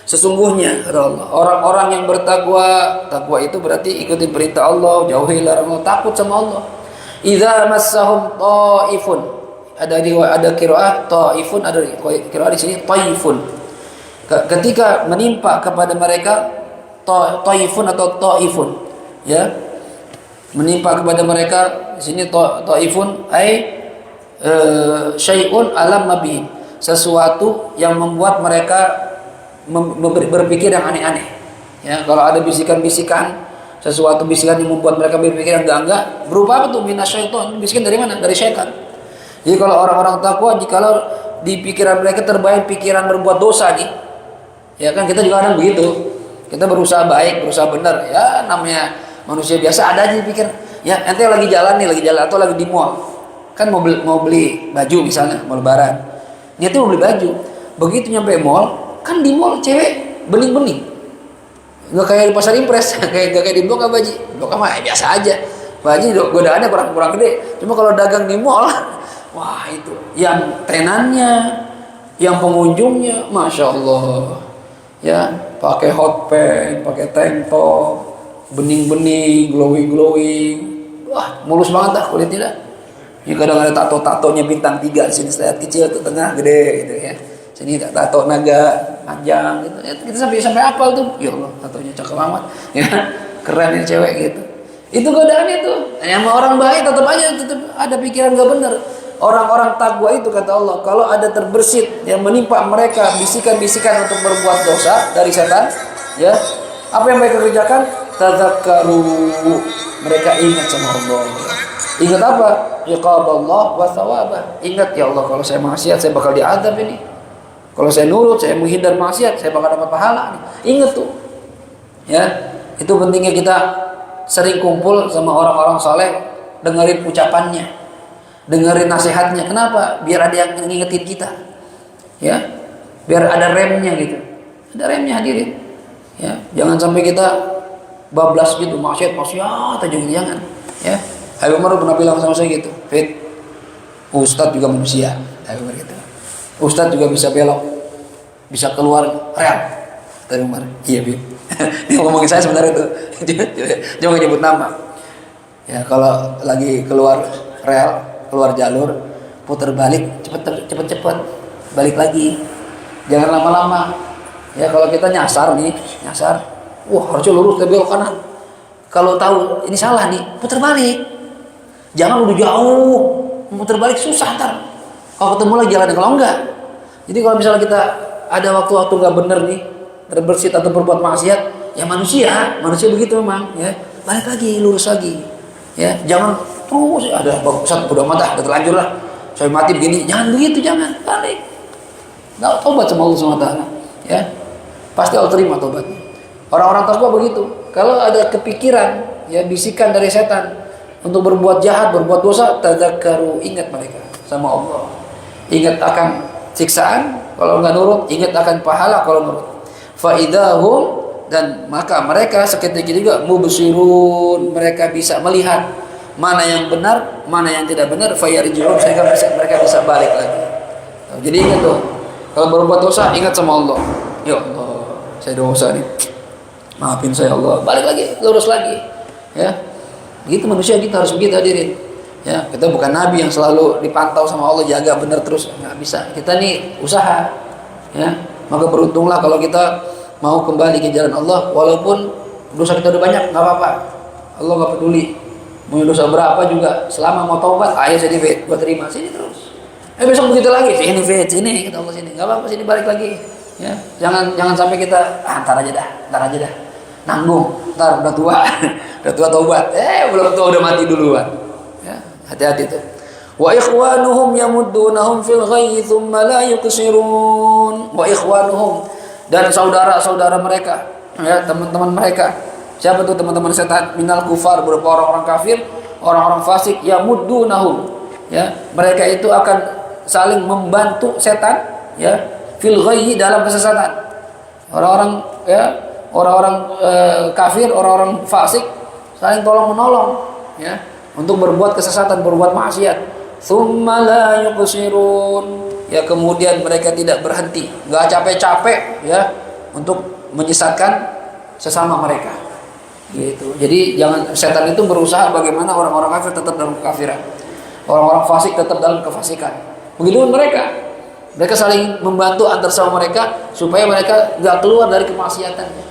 Sesungguhnya kata Allah, orang-orang yang bertakwa, takwa itu berarti ikutin perintah Allah, jauhi larangan Allah, takut sama Allah. Idza massahum dhaifun. Ada qiraah dhaifun, ada qiraah di sini taifun. Ketika menimpa kepada mereka taifun atau taifun, ya. Menimpa kepada mereka di sini taifun syai'un alam mabih, sesuatu yang membuat mereka berpikir yang aneh-aneh. Ya, kalau ada bisikan-bisikan, sesuatu bisikan yang membuat mereka berpikir yang enggak, berupa apa tuh? Minasyaiton. Bisikan dari mana? Dari syaitan. Jadi kalau orang-orang takwa, jikalau di pikiran mereka terbayang pikiran berbuat dosa nih, ya kan, kita juga kadang begitu. Kita berusaha baik, berusaha benar. Ya, namanya manusia biasa, ada aja pikir, ya ente lagi jalan atau lagi di mall, kan mau beli baju misalnya, mau lebaran, niatnya mau beli baju, begitu nyampe mall, kan di mall cewek bening-bening, nggak kayak di pasar impres, kayak di blok apa Ji? Blok apa? Biasa aja, baju godaannya kurang gede, cuma kalau dagang di mall, wah itu, yang tenannya, yang pengunjungnya, masya Allah, ya pakai hot pants, pakai tank top, bening-bening, glowing, wah mulus banget dah kulitnya dah. Ya kadang ada tato-tatonya bintang 3 di sini, lihat kecil ke tengah gede gitu ya. Sini tato naga panjang gitu. Ya, kita sampai hafal tuh. Ya Allah, tatonya cakep amat. Ya, keren ya cewek gitu. Itu godaan itu. Yang orang baik tetap ada pikiran gak benar. Orang-orang takwa itu kata Allah, kalau ada terbersit yang menimpa mereka bisikan-bisikan untuk berbuat dosa dari setan, ya. Apa yang mereka kerjakan? Tadzakkaru, mereka ingat sama Allah. Ingat apa? Iqaballah wa thawabah. Ingat, ya Allah, kalau saya maksiat saya bakal diazab ini. Kalau saya nurut, saya menghindar maksiat, saya bakal dapat pahala. Ingat tuh. Ya, itu pentingnya kita sering kumpul sama orang-orang saleh, dengerin ucapannya, dengerin nasihatnya. Kenapa? Biar ada yang ngingetin kita. Ya. Biar ada remnya gitu. Ada remnya, hadirin. Ya, jangan sampai kita bablas gitu, maksiat aja gitu, jangan. Ya, Habib Umar pernah bilang sama saya gitu, Fit, Ustadz juga manusia, Habib Umar gitu. Ustadz juga bisa belok, bisa keluar rel. Habib Umar, iya Bib. Dia ngomongin saya sebenarnya itu, jangan nyebut nama. Ya, kalau lagi keluar rel, keluar jalur, putar balik, cepet, balik lagi, jangan lama-lama. Ya, kalau kita nyasar, wah harusnya lurus, belok kanan. Kalau tahu ini salah nih, putar balik. Jangan udah jauh, putar balik susah ntar. Kalau ketemu lagi jalan, kalau enggak. Jadi kalau misalnya kita ada waktu-waktu nggak bener nih, terbersit atau berbuat maksiat, ya manusia begitu memang. Ya, balik lagi, lurus lagi. Ya, jangan terus ada bagusan udah mata, udah terlanjur lah. Saya mati begini, jangan begitu, jangan balik. Nggak tobat sama Allah SWT. Ya. Pasti Allah terima tobatnya. Orang-orang takwa begitu. Kalau ada kepikiran, ya bisikan dari setan untuk berbuat jahat, berbuat dosa, tadzakkaru, ingat mereka sama Allah. Ingat akan siksaan kalau nggak nurut, ingat akan pahala kalau nurut. Fa idahum, dan maka mereka seketika juga mubsirun, mereka bisa melihat mana yang benar, mana yang tidak benar. Fayarji'un, sehingga mereka bisa balik lagi. Jadi ingat tuh, kalau berbuat dosa ingat sama Allah. Ya Allah, saya dosa nih, maafin saya Allah. Balik lagi, lurus lagi. Ya, begitu manusia kita harus begitu hadirin. Ya, kita bukan nabi yang selalu dipantau sama Allah jaga benar terus, nggak bisa. Kita nih usaha. Ya, maka beruntunglah kalau kita mau kembali ke jalan Allah, walaupun dosa kita udah banyak, nggak apa-apa. Allah nggak peduli. Mau dosa berapa juga, selama mau taubat, ayo sini fit, gua terima sini terus. Besok begitu lagi, sini fit, sini kita Allah sini, nggak apa-apa, sini balik lagi. Ya, jangan sampai kita ntar aja dah, nanggung, ntar udah tua, udah tua taubat, belum tua udah mati duluan. Ya, hati-hati tuh. Wa ikhwanuhum yamuddunahum fil ghayyi thumma la yuqsirun. Wa ikhwanuhum, dan saudara-saudara mereka, ya, teman-teman mereka. Siapa tuh teman-teman setan? Minal kufar, berupa orang-orang kafir, orang-orang fasik. Yamuddunahum, ya, mereka itu akan saling membantu setan, ya, fil ghayyi, dalam kesesatan. Orang-orang, ya, orang-orang kafir, orang-orang fasik saling tolong-menolong, ya, untuk berbuat kesesatan, berbuat maksiat. Tsumma la yuqsirun, ya, kemudian mereka tidak berhenti, enggak capek-capek, ya, untuk menyesatkan sesama mereka. Gitu. Jadi jangan, setan itu berusaha bagaimana orang-orang kafir tetap dalam kekafiran, orang-orang fasik tetap dalam kefasikan. Begitu mereka. Mereka saling membantu antar sama mereka supaya mereka enggak keluar dari kemaksiatannya.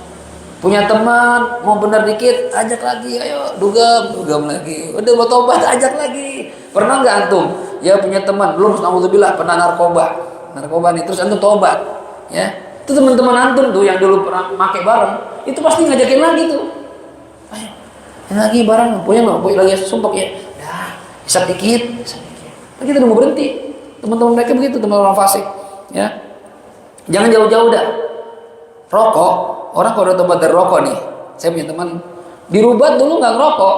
Punya teman mau benar dikit, ajak lagi, ayo dugem lagi. Udah mau tobat, ajak lagi. Pernah nggak antum? Ya punya teman, belum, alhamdulillah, pernah narkoba nih, terus antum tobat, ya. Itu teman-teman antum tuh yang dulu pernah pakai bareng, itu pasti ngajakin lagi tuh. Ayo, lagi bareng, punya nggak? Punya lagi sumpah ya. Dah, hisap dikit. Nah, kita udah mau berhenti. Teman-teman mereka begitu, teman-teman fasik, ya. Jangan jauh-jauh dah. Rokok, orang kalau udah tobat dari rokok nih, saya punya teman di Rubat dulu nggak ngerokok,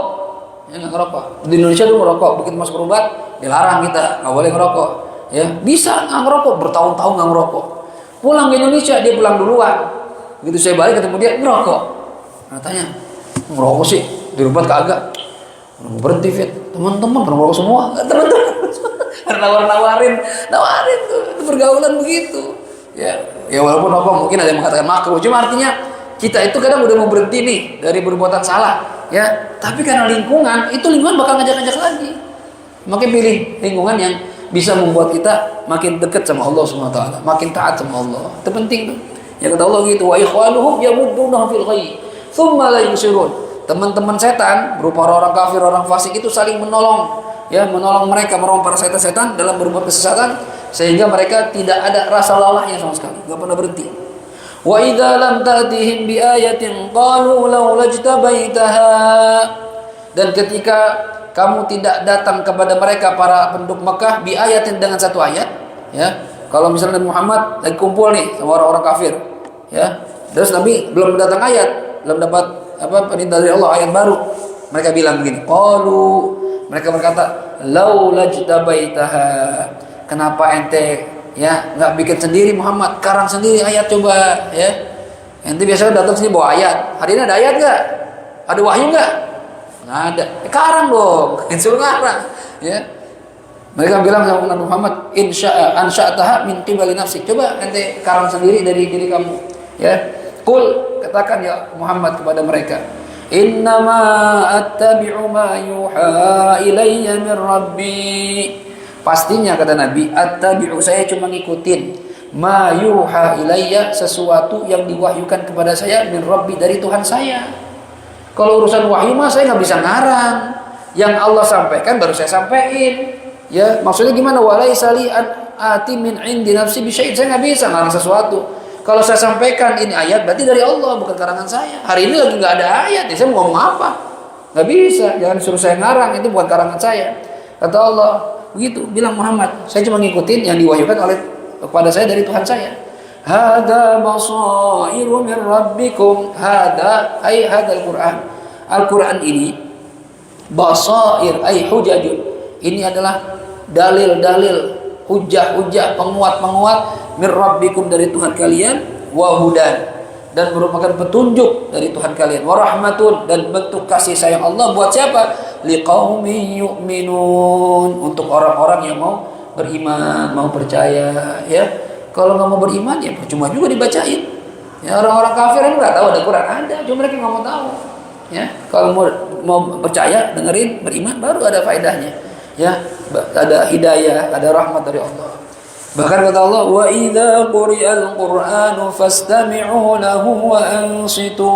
ya, nggak ngerokok. Di Indonesia dulu ngerokok, begitu masuk Rubat dilarang, kita nggak boleh ngerokok, ya. Bisa nggak ngerokok, bertahun-tahun nggak ngerokok. Pulang ke Indonesia, dia pulang duluan. Begitu saya balik ketemu dia ngerokok. Nah, tanya, ngerokok sih di Rubat kagak. Berhenti fit, teman-teman pernah ngerokok semua, teman-teman. nawarin tuh, pergaulan begitu. Ya walaupun rokok mungkin ada yang mengatakan makruh, cuma artinya kita itu kadang udah mau berhenti nih dari perbuatan salah, ya, tapi karena lingkungan bakal ngajak-ngajak lagi. Makin pilih lingkungan yang bisa membuat kita makin dekat sama Allah SWT, makin taat sama Allah. Itu penting tuh. Ya kata Allah gitu, wa ikhwanuhum yamuddunahum fil ghayyi tsumma la yusirun. Teman-teman setan berupa orang-orang kafir, orang fasik itu saling menolong, ya, menolong mereka, menolong para setan-setan dalam berbuat kesesatan, sehingga mereka tidak ada rasa lalahnya sama sekali, enggak pernah berhenti. Wa idza lam ta'tihim bi ayatin qalu laula jtabaitaha. Dan ketika kamu tidak datang kepada mereka para penduduk Mekah bi ayatin, dengan satu ayat, ya. Kalau misalnya Nabi Muhammad lagi kumpul nih sama orang-orang kafir, ya. Terus Nabi belum datang ayat, belum dapat perintah dari Allah, ayat baru. Mereka bilang begini, mereka berkata, laula jtabaitaha. Kenapa ente, ya, nggak bikin sendiri Muhammad, karang sendiri ayat coba, ya. Ente biasanya datang sini bawa ayat. Hari ini ada ayat nggak? Ada wahyu nggak? Nggak ada. Karang dong, suruh ngarang, ya. Mereka bilang sama Nabi Muhammad, ansha'taha min qibali nafsik. Coba ente karang sendiri dari diri kamu, ya. Qul, katakan ya Muhammad kepada mereka, innama attabi'u ma yuha ilayya min rabbi. Pastinya kata Nabi, attabi'u, saya cuma ngikutin, ma yuha ilayya, sesuatu yang diwahyukan kepada saya, min rabbi, dari Tuhan saya. Kalau urusan wahyu mah saya nggak bisa ngarang. Yang Allah sampaikan baru saya sampaikan. Ya, maksudnya gimana? Walaisa li ati min indi nafsi bi syai', saya nggak bisa ngarang sesuatu. Kalau saya sampaikan ini ayat, berarti dari Allah, bukan karangan saya. Hari ini lagi nggak ada ayat, ya saya mau ngomong apa? Nggak bisa, jangan suruh saya ngarang, itu bukan karangan saya. Kata Allah, begitu, bilang Muhammad, saya cuma ngikutin yang diwahyukan oleh kepada saya dari Tuhan saya. Hada basairu min rabbikum. Hada ay hadal Quran. Al-Quran ini basair ay hujajun. Ini adalah dalil-dalil, hujah-hujah, penguat-penguat mir rabbikum dari Tuhan kalian, wa hudan dan merupakan petunjuk dari Tuhan kalian, wa rahmatun dan bentuk kasih sayang Allah buat siapa? Liqaumin yu'minun, untuk orang-orang yang mau beriman, mau percaya, ya. Kalau nggak mau beriman ya percuma juga dibacain. Ya, orang-orang kafir kan nggak tahu ada Quran, ada, cuma mereka nggak mau tahu. Ya, kalau mau percaya, dengerin, beriman, baru ada faedahnya. Ya, ada hidayah, ada rahmat dari Allah. Bahkan kata Allah, wa idza quri'al qur'anu fastami'u lahu wa ansitu.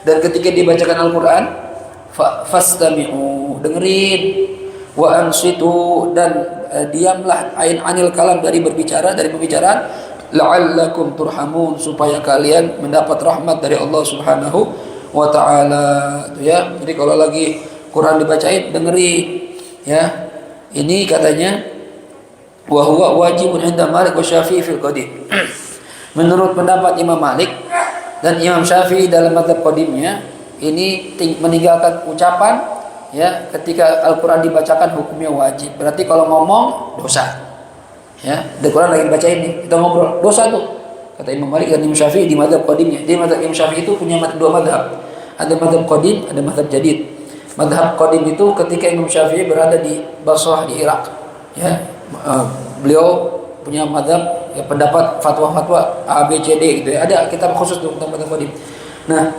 Dan ketika dibacakan Al-Qur'an, fastami'u, dengerin, wa ansitu, dan diamlah anil kalam, dari berbicara, dari pembicaraan, la'allakum turhamun, supaya kalian mendapat rahmat dari Allah Subhanahu wa taala. Ya, jadi kalau lagi Quran dibacain, dengerin, ya. Ini katanya wa huwa wajibun 'inda Malik wa Syafi'i fil qadim. Menurut pendapat Imam Malik dan Imam Syafi'i dalam mazhab qadimnya, ini meninggalkan ucapan, ya, ketika Al-Qur'an dibacakan hukumnya wajib. Berarti kalau ngomong dosa. Ya, Al-Qur'an lagi dibacain nih, kita ngobrol, dosa tuh. Kata Imam Malik dan Imam Syafi'i di mazhab qadimnya. Di mazhab Imam Syafi'i itu punya dua mazhab. Ada mazhab qadim, ada mazhab jadid. Mazhab qadim itu ketika Imam Syafi'i berada di Basrah di Irak. Ya, beliau punya mazhab, ya, pendapat fatwa-fatwa A B C D gitu, ya. Ada kitab khusus tentang mazhab qadim. Nah,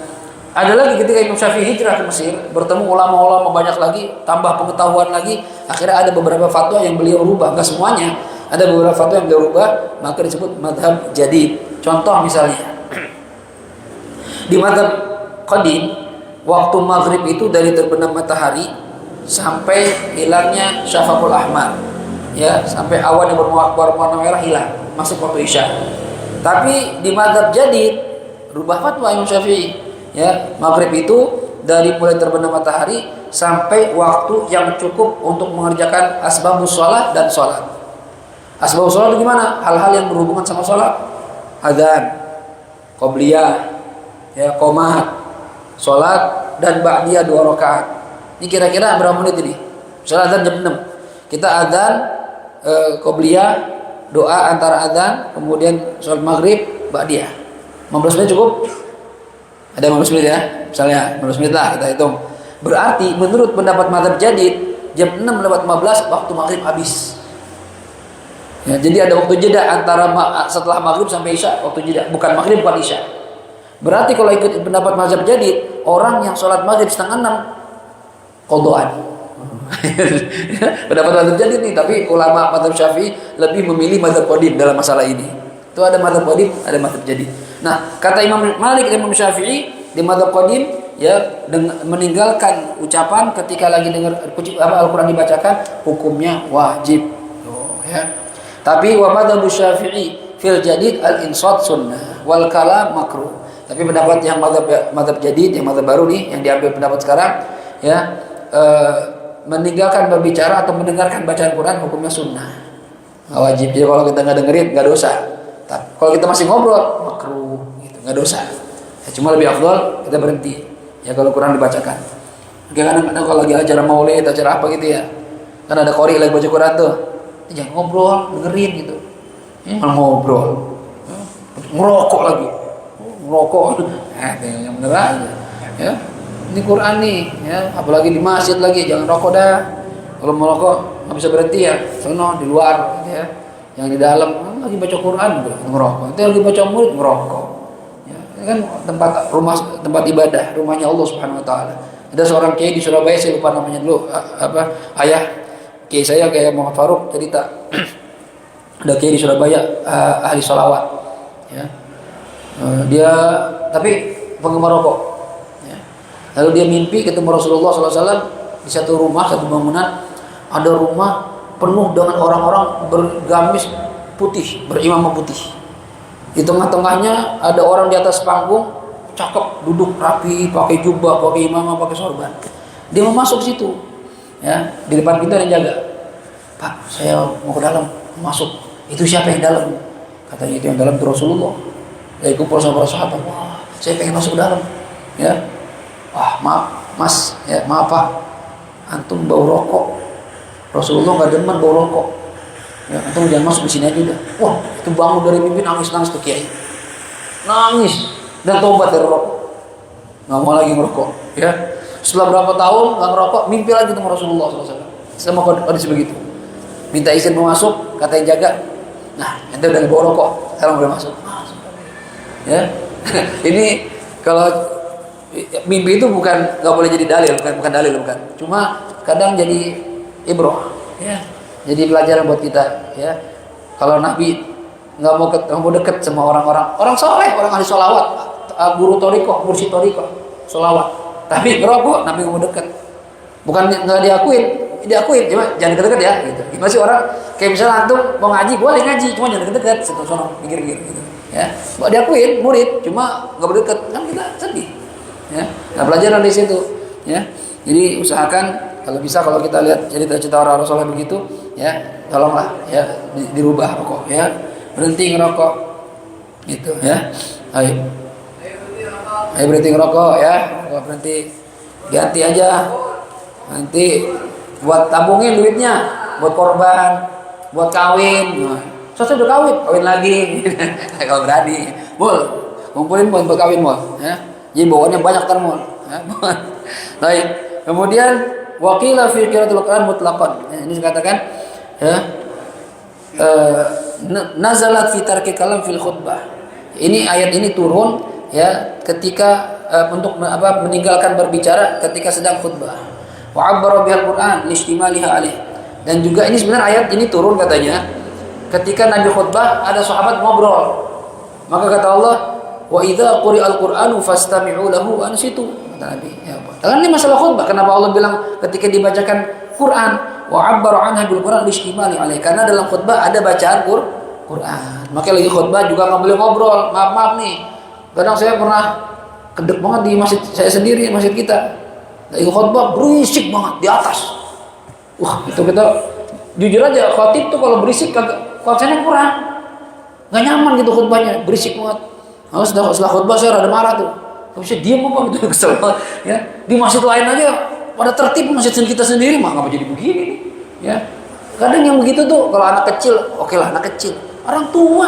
ada lagi ketika Imam Syafi'i hijrah ke Mesir, bertemu ulama-ulama banyak lagi, tambah pengetahuan lagi, akhirnya ada beberapa fatwa yang beliau rubah, enggak semuanya. Ada beberapa fatwa yang beliau rubah, maka disebut mazhab jadid. Contoh misalnya, di mazhab qadim, waktu maghrib itu dari terbenam matahari sampai hilangnya syafaqul ahmar, ya, sampai awan yang berwarna merah hilang, masuk waktu isya. Tapi di mazhab jadid rubah fatwa Imam Syafi'i, ya, maghrib itu dari mulai terbenam matahari sampai waktu yang cukup untuk mengerjakan asbabus shalah dan sholat. Asbabus shalah itu gimana? Hal-hal yang berhubungan sama sholat, adzan, qobliyah, ya, qomat, sholat dan ba'diyah 2 rakaat. Ini kira-kira berapa menit ini? Misalnya adzan jam 6. Kita adzan, qobliyah, doa antara adzan, kemudian sholat maghrib, ba'diyah. 15 menit cukup? Ada 15 menit, ya? Misalnya 15 menit lah kita hitung. Berarti menurut pendapat mazhab jadid, jam 6:15 waktu maghrib habis. Ya, jadi ada waktu jeda antara setelah maghrib sampai isya, waktu jeda, bukan maghrib bukan isya. Berarti kalau ikut pendapat mazhab jadid, orang yang sholat maghrib setengah 6 qadhaan. Pendapat mazhab jadid nih, tapi ulama mazhab Syafi'i lebih memilih mazhab qadim dalam masalah ini. Itu ada mazhab qadim, ada mazhab jadid. Nah, kata Imam Malik dan Imam Syafi'i di mazhab qadim, ya, meninggalkan ucapan ketika lagi dengar Al-Qur'an dibacakan hukumnya wajib. Ya. Tapi wa madzhab Syafi'i fil jadid al-insat sunnah wal kalam makruh. Tapi pendapat yang mazhab jadid, yang mazhab baru nih, yang diambil pendapat sekarang, ya, meninggalkan berbicara atau mendengarkan bacaan Quran hukumnya sunnah, nggak wajib. Jadi kalau kita nggak dengerin nggak dosa. Tapi kalau kita masih ngobrol makruh, gitu, nggak dosa. Ya, cuma lebih afdal kita berhenti, ya, kalau Quran dibacakan. Kadang-kadang kalau lagi acara maulid, acara apa gitu, ya, kan ada qori lagi baca Quran tuh, jangan ngobrol, dengerin gitu. Malah ngobrol, ngerokok lagi. Rokok, yang bener aja, ya. Ini Quran nih, ya. Apalagi di masjid lagi, jangan rokok dah. Kalau mau rokok nggak bisa berhenti, ya, sono di luar, ya. Yang di dalam lagi baca Quran gitu, ngerokok. Nanti lagi baca murid ngerokok. Ya, ini kan tempat ibadah, rumahnya Allah Subhanahu Wa Taala. Ada seorang kiai di Surabaya, saya lupa namanya dulu, ayah kiai saya kayak Muhammad Faruk cerita. Ada kiai di Surabaya, ahli sholawat, ya. Dia tapi penggemar rokok, ya. Lalu dia mimpi ketemu Rasulullah SAW di satu rumah, satu bangunan, ada rumah penuh dengan orang-orang bergamis putih, berimamah putih. Di tengah-tengahnya ada orang di atas panggung, cakep, duduk rapi, pakai jubah, pakai imamah, pakai sorban. Dia mau masuk situ, ya, di depan pintu ada yang jaga. Pak, saya mau ke dalam, masuk. Itu siapa yang dalam? Katanya itu yang dalam itu Rasulullah. Saya kumpul sama para sahabat, wah, saya pengen masuk ke dalam, ya. Wah, maaf mas, ya, maaf pak, antum bau rokok. Rasulullah nggak demen bau rokok. Ya, antum jangan masuk di sini aja udah. Wah, itu bangun dari mimpi nangis-nangis tuh kiai. Nangis dan tobat dari rokok. Nggak mau lagi merokok, ya. Setelah berapa tahun nggak merokok, mimpi lagi sama Rasulullah SAW. Sama kondisi begitu. Minta izin mau masuk, kata yang jaga. Nah, ente udah bawa rokok, sekarang boleh masuk. Ya, ini kalau mimpi itu bukan nggak boleh jadi dalil, bukan dalil, bukan. Cuma kadang jadi ibroh, ya. Jadi pelajaran buat kita, ya. Kalau Nabi nggak mau deket sama orang soleh, orang ahli sholawat, guru toriko, mursyid toriko, sholawat. Tapi ngerokok, Nabi nggak mau deket. Bukan nggak diakuin, cuma jangan deket-deket ya. Gitu. Gimana sih orang kayak misalnya antum mau ngaji, boleh ngaji, cuma jangan deket-deket, sono pinggir-pinggir gitu. Ya, mau diakuin murid, cuma nggak boleh deket, kan kita sedih. Ya, nah pelajaran di situ. Ya, jadi usahakan kalau kita lihat cerita-cerita orang soleh begitu, ya tolonglah ya dirubah rokok, ya berhenti ngerokok, gitu ya. Ayo berhenti ngerokok ya, berhenti, ganti aja, nanti buat tabungin duitnya, buat korban, buat kawin. Saya udah kawin lagi, kalau berani, kumpulin buat kawin ya. Jadi bawaannya banyak kan ya. Baik, kemudian waqila fi qiraatil Qur'an mutlaqan. Ini dikatakan ya nazalat fi tarki kalam fil khutbah. Ini ayat ini turun ya ketika untuk meninggalkan berbicara ketika sedang khutbah. Wa 'abbara bihal Qur'an listimaliha alaih. Dan juga ini sebenarnya ayat ini turun katanya ketika Nabi khutbah ada sahabat ngobrol. Maka kata Allah, wa idza quri'al Qur'anu fastami'u lahu wa ansitu. Kata Nabi, ya apa? Karena ini masalah khutbah. Kenapa Allah bilang ketika dibacakan Quran wa 'abbara 'anha bil Qur'an listimali alaih? Karena dalam khutbah ada bacaan Quran. Makanya lagi khutbah juga nggak boleh ngobrol. Maaf nih. Kadang saya pernah kedek banget di masjid saya sendiri, masjid kita. Lagi khutbah berisik banget di atas. Wah, itu kita jujur aja khatib tuh kalau berisik konsennya kurang. Nggak nyaman gitu khutbahnya, berisik banget. Nah, setelah khutbah saya rada marah tuh. Gak bisa diam apa gitu, kesel banget. Ya, di masjid lain aja pada tertib, masjid kita sendiri mah nggak jadi begini nih. Ya, kadang yang begitu tuh kalau anak kecil, oke lah anak kecil. Orang tua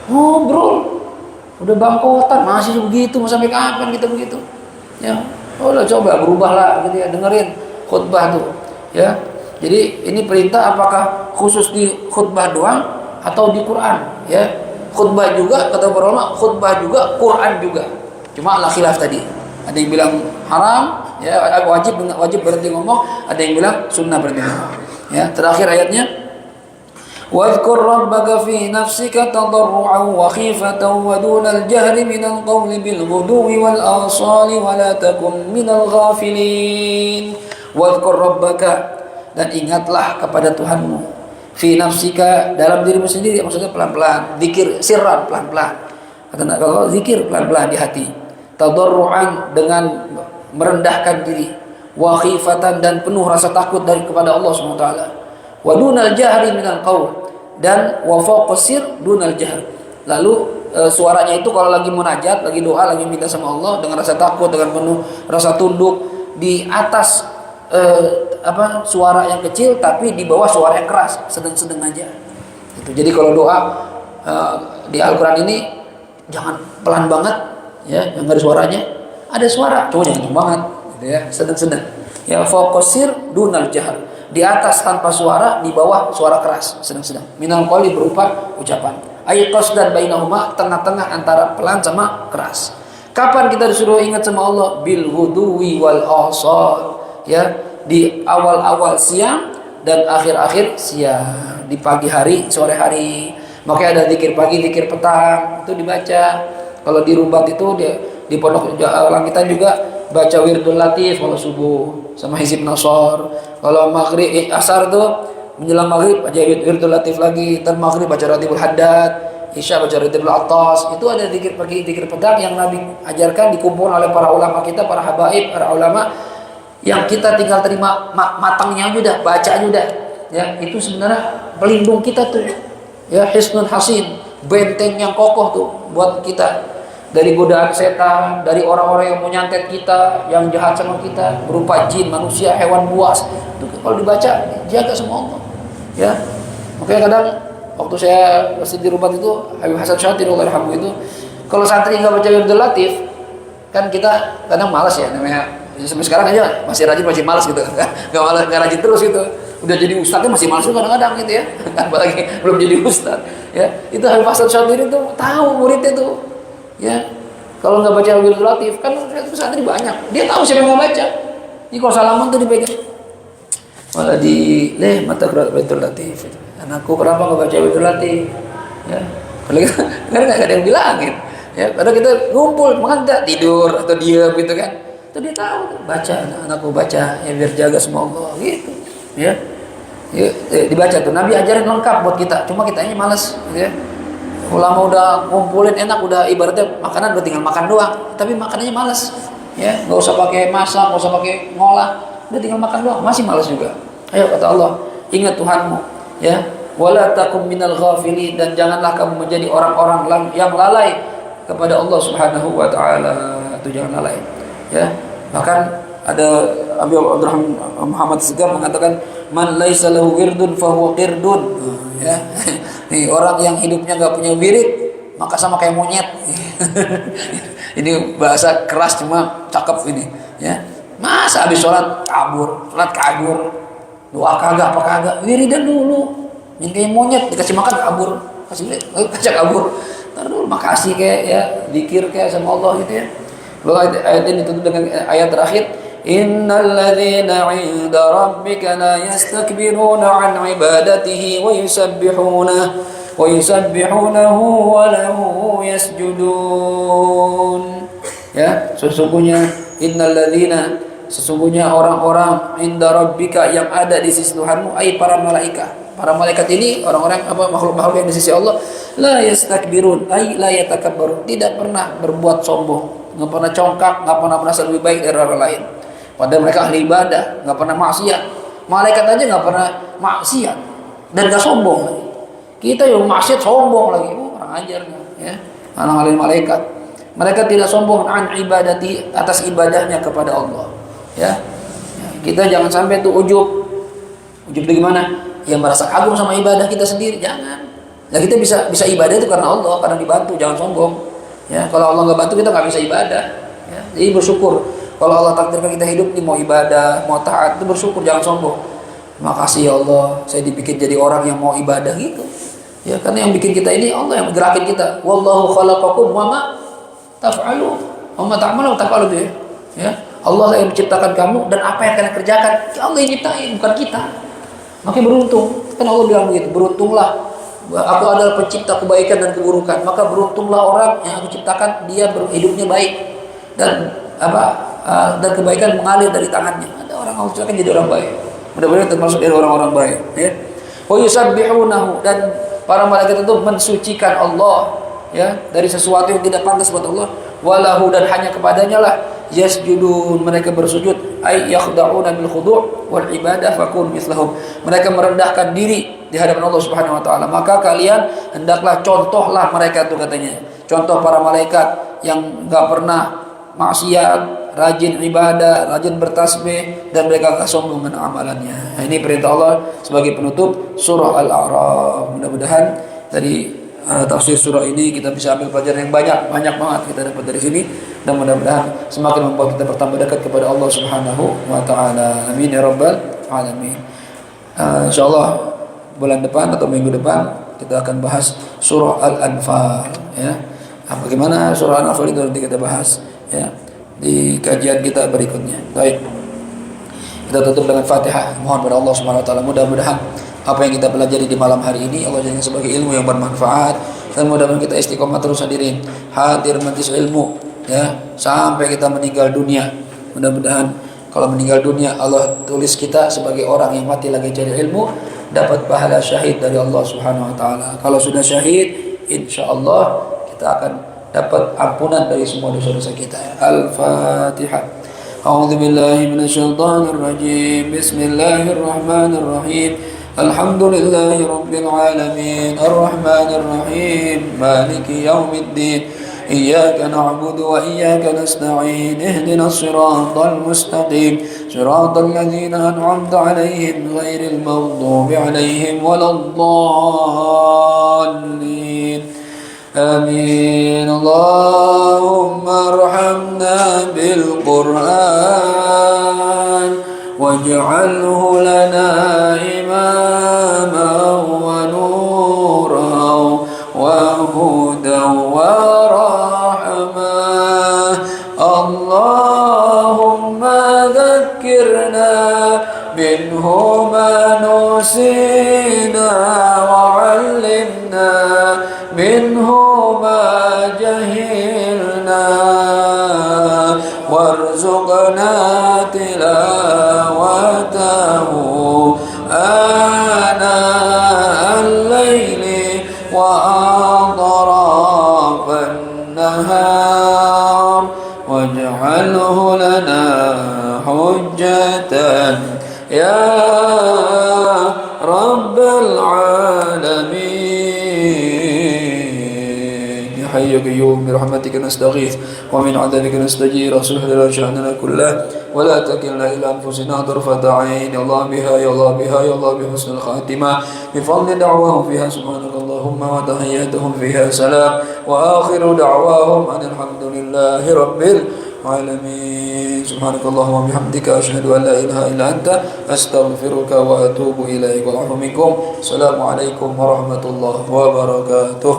ngobrol udah bangkotan masih begitu, mau sampai kapan kita begitu? Ya, udah coba berubahlah gitu ya, dengerin khutbah tuh. Ya, jadi ini perintah apakah khusus di khutbah doang atau di Quran? Ya, khutbah juga kata para ulama, khutbah juga, Quran juga. Cuma ala khilaf tadi. Ada yang bilang haram, ya wajib berhenti ngomong. Ada yang bilang sunnah berhenti ngomong. Ya, terakhir ayatnya. واذكر ربك في نفسك تضرعا وخيفة ودون الجهر من القول بالغدو والآصال ولا تكن من الغافلين واذكر ربك dan ingatlah kepada Tuhanmu fi nafsika dalam dirimu sendiri, maksudnya pelan-pelan, zikir sirran pelan-pelan. Kalau zikir pelan-pelan di hati, tadarruan dengan merendahkan diri, wa khifatan dan penuh rasa takut dari kepada Allah Subhanahu wa taala. Wa dunal jahri minal qaul dan wa fawqasir dunal jahr. Lalu suaranya itu kalau lagi munajat, lagi doa, lagi minta sama Allah dengan rasa takut, dengan penuh rasa tunduk, di atas suara yang kecil tapi di bawah suara yang keras, sedang-sedang aja. Gitu. Jadi kalau doa di Al-Qur'an ini jangan pelan banget ya, yang ada suaranya. Ada suara, cuma jangan kencang banget gitu ya, sedang-sedang. Ya fawqasir dunal jahr. Di atas tanpa suara, di bawah suara keras, sedang-sedang. Minal qawli berupa ucapan. Ay qasdan bainahuma, tengah-tengah antara pelan sama keras. Kapan kita disuruh ingat sama Allah? Bil ghuduwi wal asal. Ya, di awal-awal siang dan akhir-akhir siang. Di pagi hari, sore hari. Makanya ada zikir pagi, zikir petang, itu dibaca. Kalau di Rubat itu di pondok langitan juga baca wirdul latif kalau subuh sama hizib nasor. Kalau maghrib asar tuh menjelang maghrib baca wirdul latif lagi, dan maghrib baca ratibul haddad, isya baca ratibul atas. Itu ada zikir pagi, zikir petang yang Nabi ajarkan, dikumpulkan oleh para ulama kita, para habaib, para ulama yang kita tinggal terima matangnya aja udah, bacanya udah. Ya, itu sebenarnya pelindung kita tuh. Ya, hisnun hasin, benteng yang kokoh tuh buat kita dari godaan setan, dari orang-orang yang menyantet kita, yang jahat sama kita, berupa jin, manusia, hewan buas. Itu kalau dibaca jaga sama Allah. Ya. Makanya kadang waktu saya masih di rumah itu Habib Hasan Syatiri Allahu itu, kalau santri nggak baca Wirdul Latif, kan kita kadang malas ya namanya. Sampai sekarang aja masih rajin masih malas gitu, nggak malas nggak rajin terus gitu. Udah jadi ustadznya masih malas juga kadang-kadang gitu ya, apalagi belum jadi ustadz. Ya itu Habib Hasan Syatiri itu tahu muridnya tuh, ya kalau nggak baca Wirdul Latif kan santri banyak, dia tahu siapa yang nggak baca. Ini kalau salaman tuh dipegang, malah di mata Wirdul Latif. Anakku kenapa nggak baca Wirdul Latif? Ya, kalau kita kan nggak ada yang bilangin. Ya, padahal kita ngumpul, makan nggak tidur atau diam gitu kan. Itu dia tahu, baca anakku baca ya biar jaga semua Allah gitu. Ya, dibaca tuh. Nabi ajarin lengkap buat kita, cuma kitanya malas, gitu ya. Ulama udah ngumpulin enak, udah ibaratnya makanan udah tinggal makan doang, tapi makanannya malas. Ya, nggak usah pakai masak, nggak usah pakai ngolah, udah tinggal makan doang, masih malas juga. Ayo kata Allah, ingat Tuhanmu, ya. Wala takum minal ghafilin, dan janganlah kamu menjadi orang-orang yang lalai kepada Allah Subhanahu wa taala. Itu jangan lalai. Ya. Bahkan ada Abi Abdurrahman Muhammad Segar mengatakan man laisa lahu wirdun fahuwa qirdun. Ya. Nih, orang yang hidupnya enggak punya wirid maka sama kayak monyet. Ini bahasa keras cuma cakep ini, ya. Masa habis sholat kabur, doa kagak apa kagak, wiridan dulu. Yang kayak monyet dikasih makan kabur, kasih kabur. Ntar dulu makasih kayak ya, zikir kayak sama Allah gitu ya. Lalu ayat ini ditutup dengan ayat terakhir, innal ladzina 'inda rabbika la yastakbiruna 'an 'ibadatihi wa yusabbihunahu wa lahu yasjudun. Ya, sesungguhnya orang-orang 'inda rabbika yang ada di sisi Tuhanmu, ai para malaikat. Para malaikat ini orang-orang makhluk-makhluk yang di sisi Allah, la yastakbirun, ai la yatakabbarun, tidak pernah berbuat sombong. Nggak pernah congkak, nggak pernah merasa lebih baik dari orang lain. Padahal mereka ahli ibadah, nggak pernah maksiat. Malaikat aja nggak pernah maksiat dan nggak sombong lagi. Kita yang maksiat sombong lagi, orang ajar ya. Alang-alang malaikat, mereka tidak sombong an ibadati, atas ibadahnya kepada Allah. Ya, kita jangan sampai tuh ujub itu gimana? Yang merasa kagum sama ibadah kita sendiri, jangan. Nah kita bisa ibadah itu karena Allah, karena dibantu, jangan sombong. Ya, kalau Allah nggak bantu kita nggak bisa ibadah. Ya, jadi bersyukur. Kalau Allah takdirkan kita hidup nih mau ibadah, mau taat, itu bersyukur, jangan sombong. Makasih ya Allah, saya dibikin jadi orang yang mau ibadah gitu. Ya, karena yang bikin kita ini Allah yang gerakin kita. Wallahu khalaqakum wa ma taf'alun. Wa ma ta'malun taf'alun ya. Ya, Allah yang menciptakan kamu dan apa yang kalian kerjakan, Allah yang ciptain, bukan kita. Makanya beruntung. Kan Allah bilang begitu, beruntunglah. Aku adalah pencipta kebaikan dan keburukan, maka beruntunglah orang yang aku ciptakan dia hidupnya baik dan dan kebaikan mengalir dari tangannya. Ada orang yang ciptakan jadi orang baik. Mudah-mudahan termasuk dari orang-orang baik. Ya. Wa yusabbihunahu, dan para malaikat itu mensucikan Allah ya dari sesuatu yang tidak pantas buat Allah. Walahu, dan hanya kepadanya lah yasjudun, mereka bersujud, ay yakhda'una bil khudu' wal ibadah fakun mislahum, mereka merendahkan diri di hadapan Allah Subhanahu wa taala. Maka kalian hendaklah contohlah mereka itu, katanya. Contoh para malaikat yang enggak pernah maksiat, rajin ibadah, rajin bertasbih, dan mereka enggak sombong dengan amalannya. Nah, ini perintah Allah sebagai penutup surah Al-A'raf. Mudah-mudahan dari tafsir surah ini kita bisa ambil pelajaran yang banyak banget kita dapat dari sini, dan mudah-mudahan semakin membuat kita bertambah dekat kepada Allah Subhanahu wa taala. Amin ya rabbal alamin. Insyaallah bulan depan atau minggu depan kita akan bahas surah Al-Anfal ya. Bagaimana surah Al-Anfal itu nanti kita bahas ya di kajian kita berikutnya. Baik. Kita tutup dengan Fatihah. Mohon pada Allah Subhanahu wa taala mudah-mudahan apa yang kita pelajari di malam hari ini Allah jadikan sebagai ilmu yang bermanfaat, dan mudah-mudahan kita istiqomah terus hadirin hadir majlis ilmu ya sampai kita meninggal dunia. Mudah-mudahan kalau meninggal dunia Allah tulis kita sebagai orang yang mati lagi cari ilmu, dapat pahala syahid dari Allah Subhanahu wa taala. Kalau sudah syahid, insyaallah kita akan dapat ampunan dari semua dosa-dosa kita. Al-Fatihah. A'udzu billahi minasyaitonir rajim. Bismillahirrahmanirrahim. Alhamdulillahi rabbil alamin. Arrahmanir rahim. Maliki yaumiddin. Iyyaka na'budu wa iyyaka nasta'in. Ihdinas siratal mustaqim. صراط الذين أنعمت عليهم غير المغضوب عليهم ولا الضالين آمين. اللهم ارحمنا بالقرآن واجعله لنا إماما ونورا وهدى ورحمة. اللهم ذكرنا منه ما نسينا وعلمنا منه ما جهلنا وارزقنا تلاوته آناء الليل وأطراف النهار واجعله لنا حجة يا رب العالمين. يا حي يا قيوم برحمتك نستغيث ومن عذابك نستجير. اصلح لنا شأننا كله ولا تكلنا إلى أنفسنا طرفة عين. يا الله بها يا الله بها يا الله بحسن الخاتمة بفضل دعواهم فيها سبحانك اللهم وتحياتهم فيها سلام وآخر دعواهم أن الحمد لله رب العالمين. سبحانك اللهم وبحمدك أشهد أن لا إله إلا أنت أستغفرك وأتوب إليك. والعفو منكم. السلام عليكم ورحمة الله وبركاته.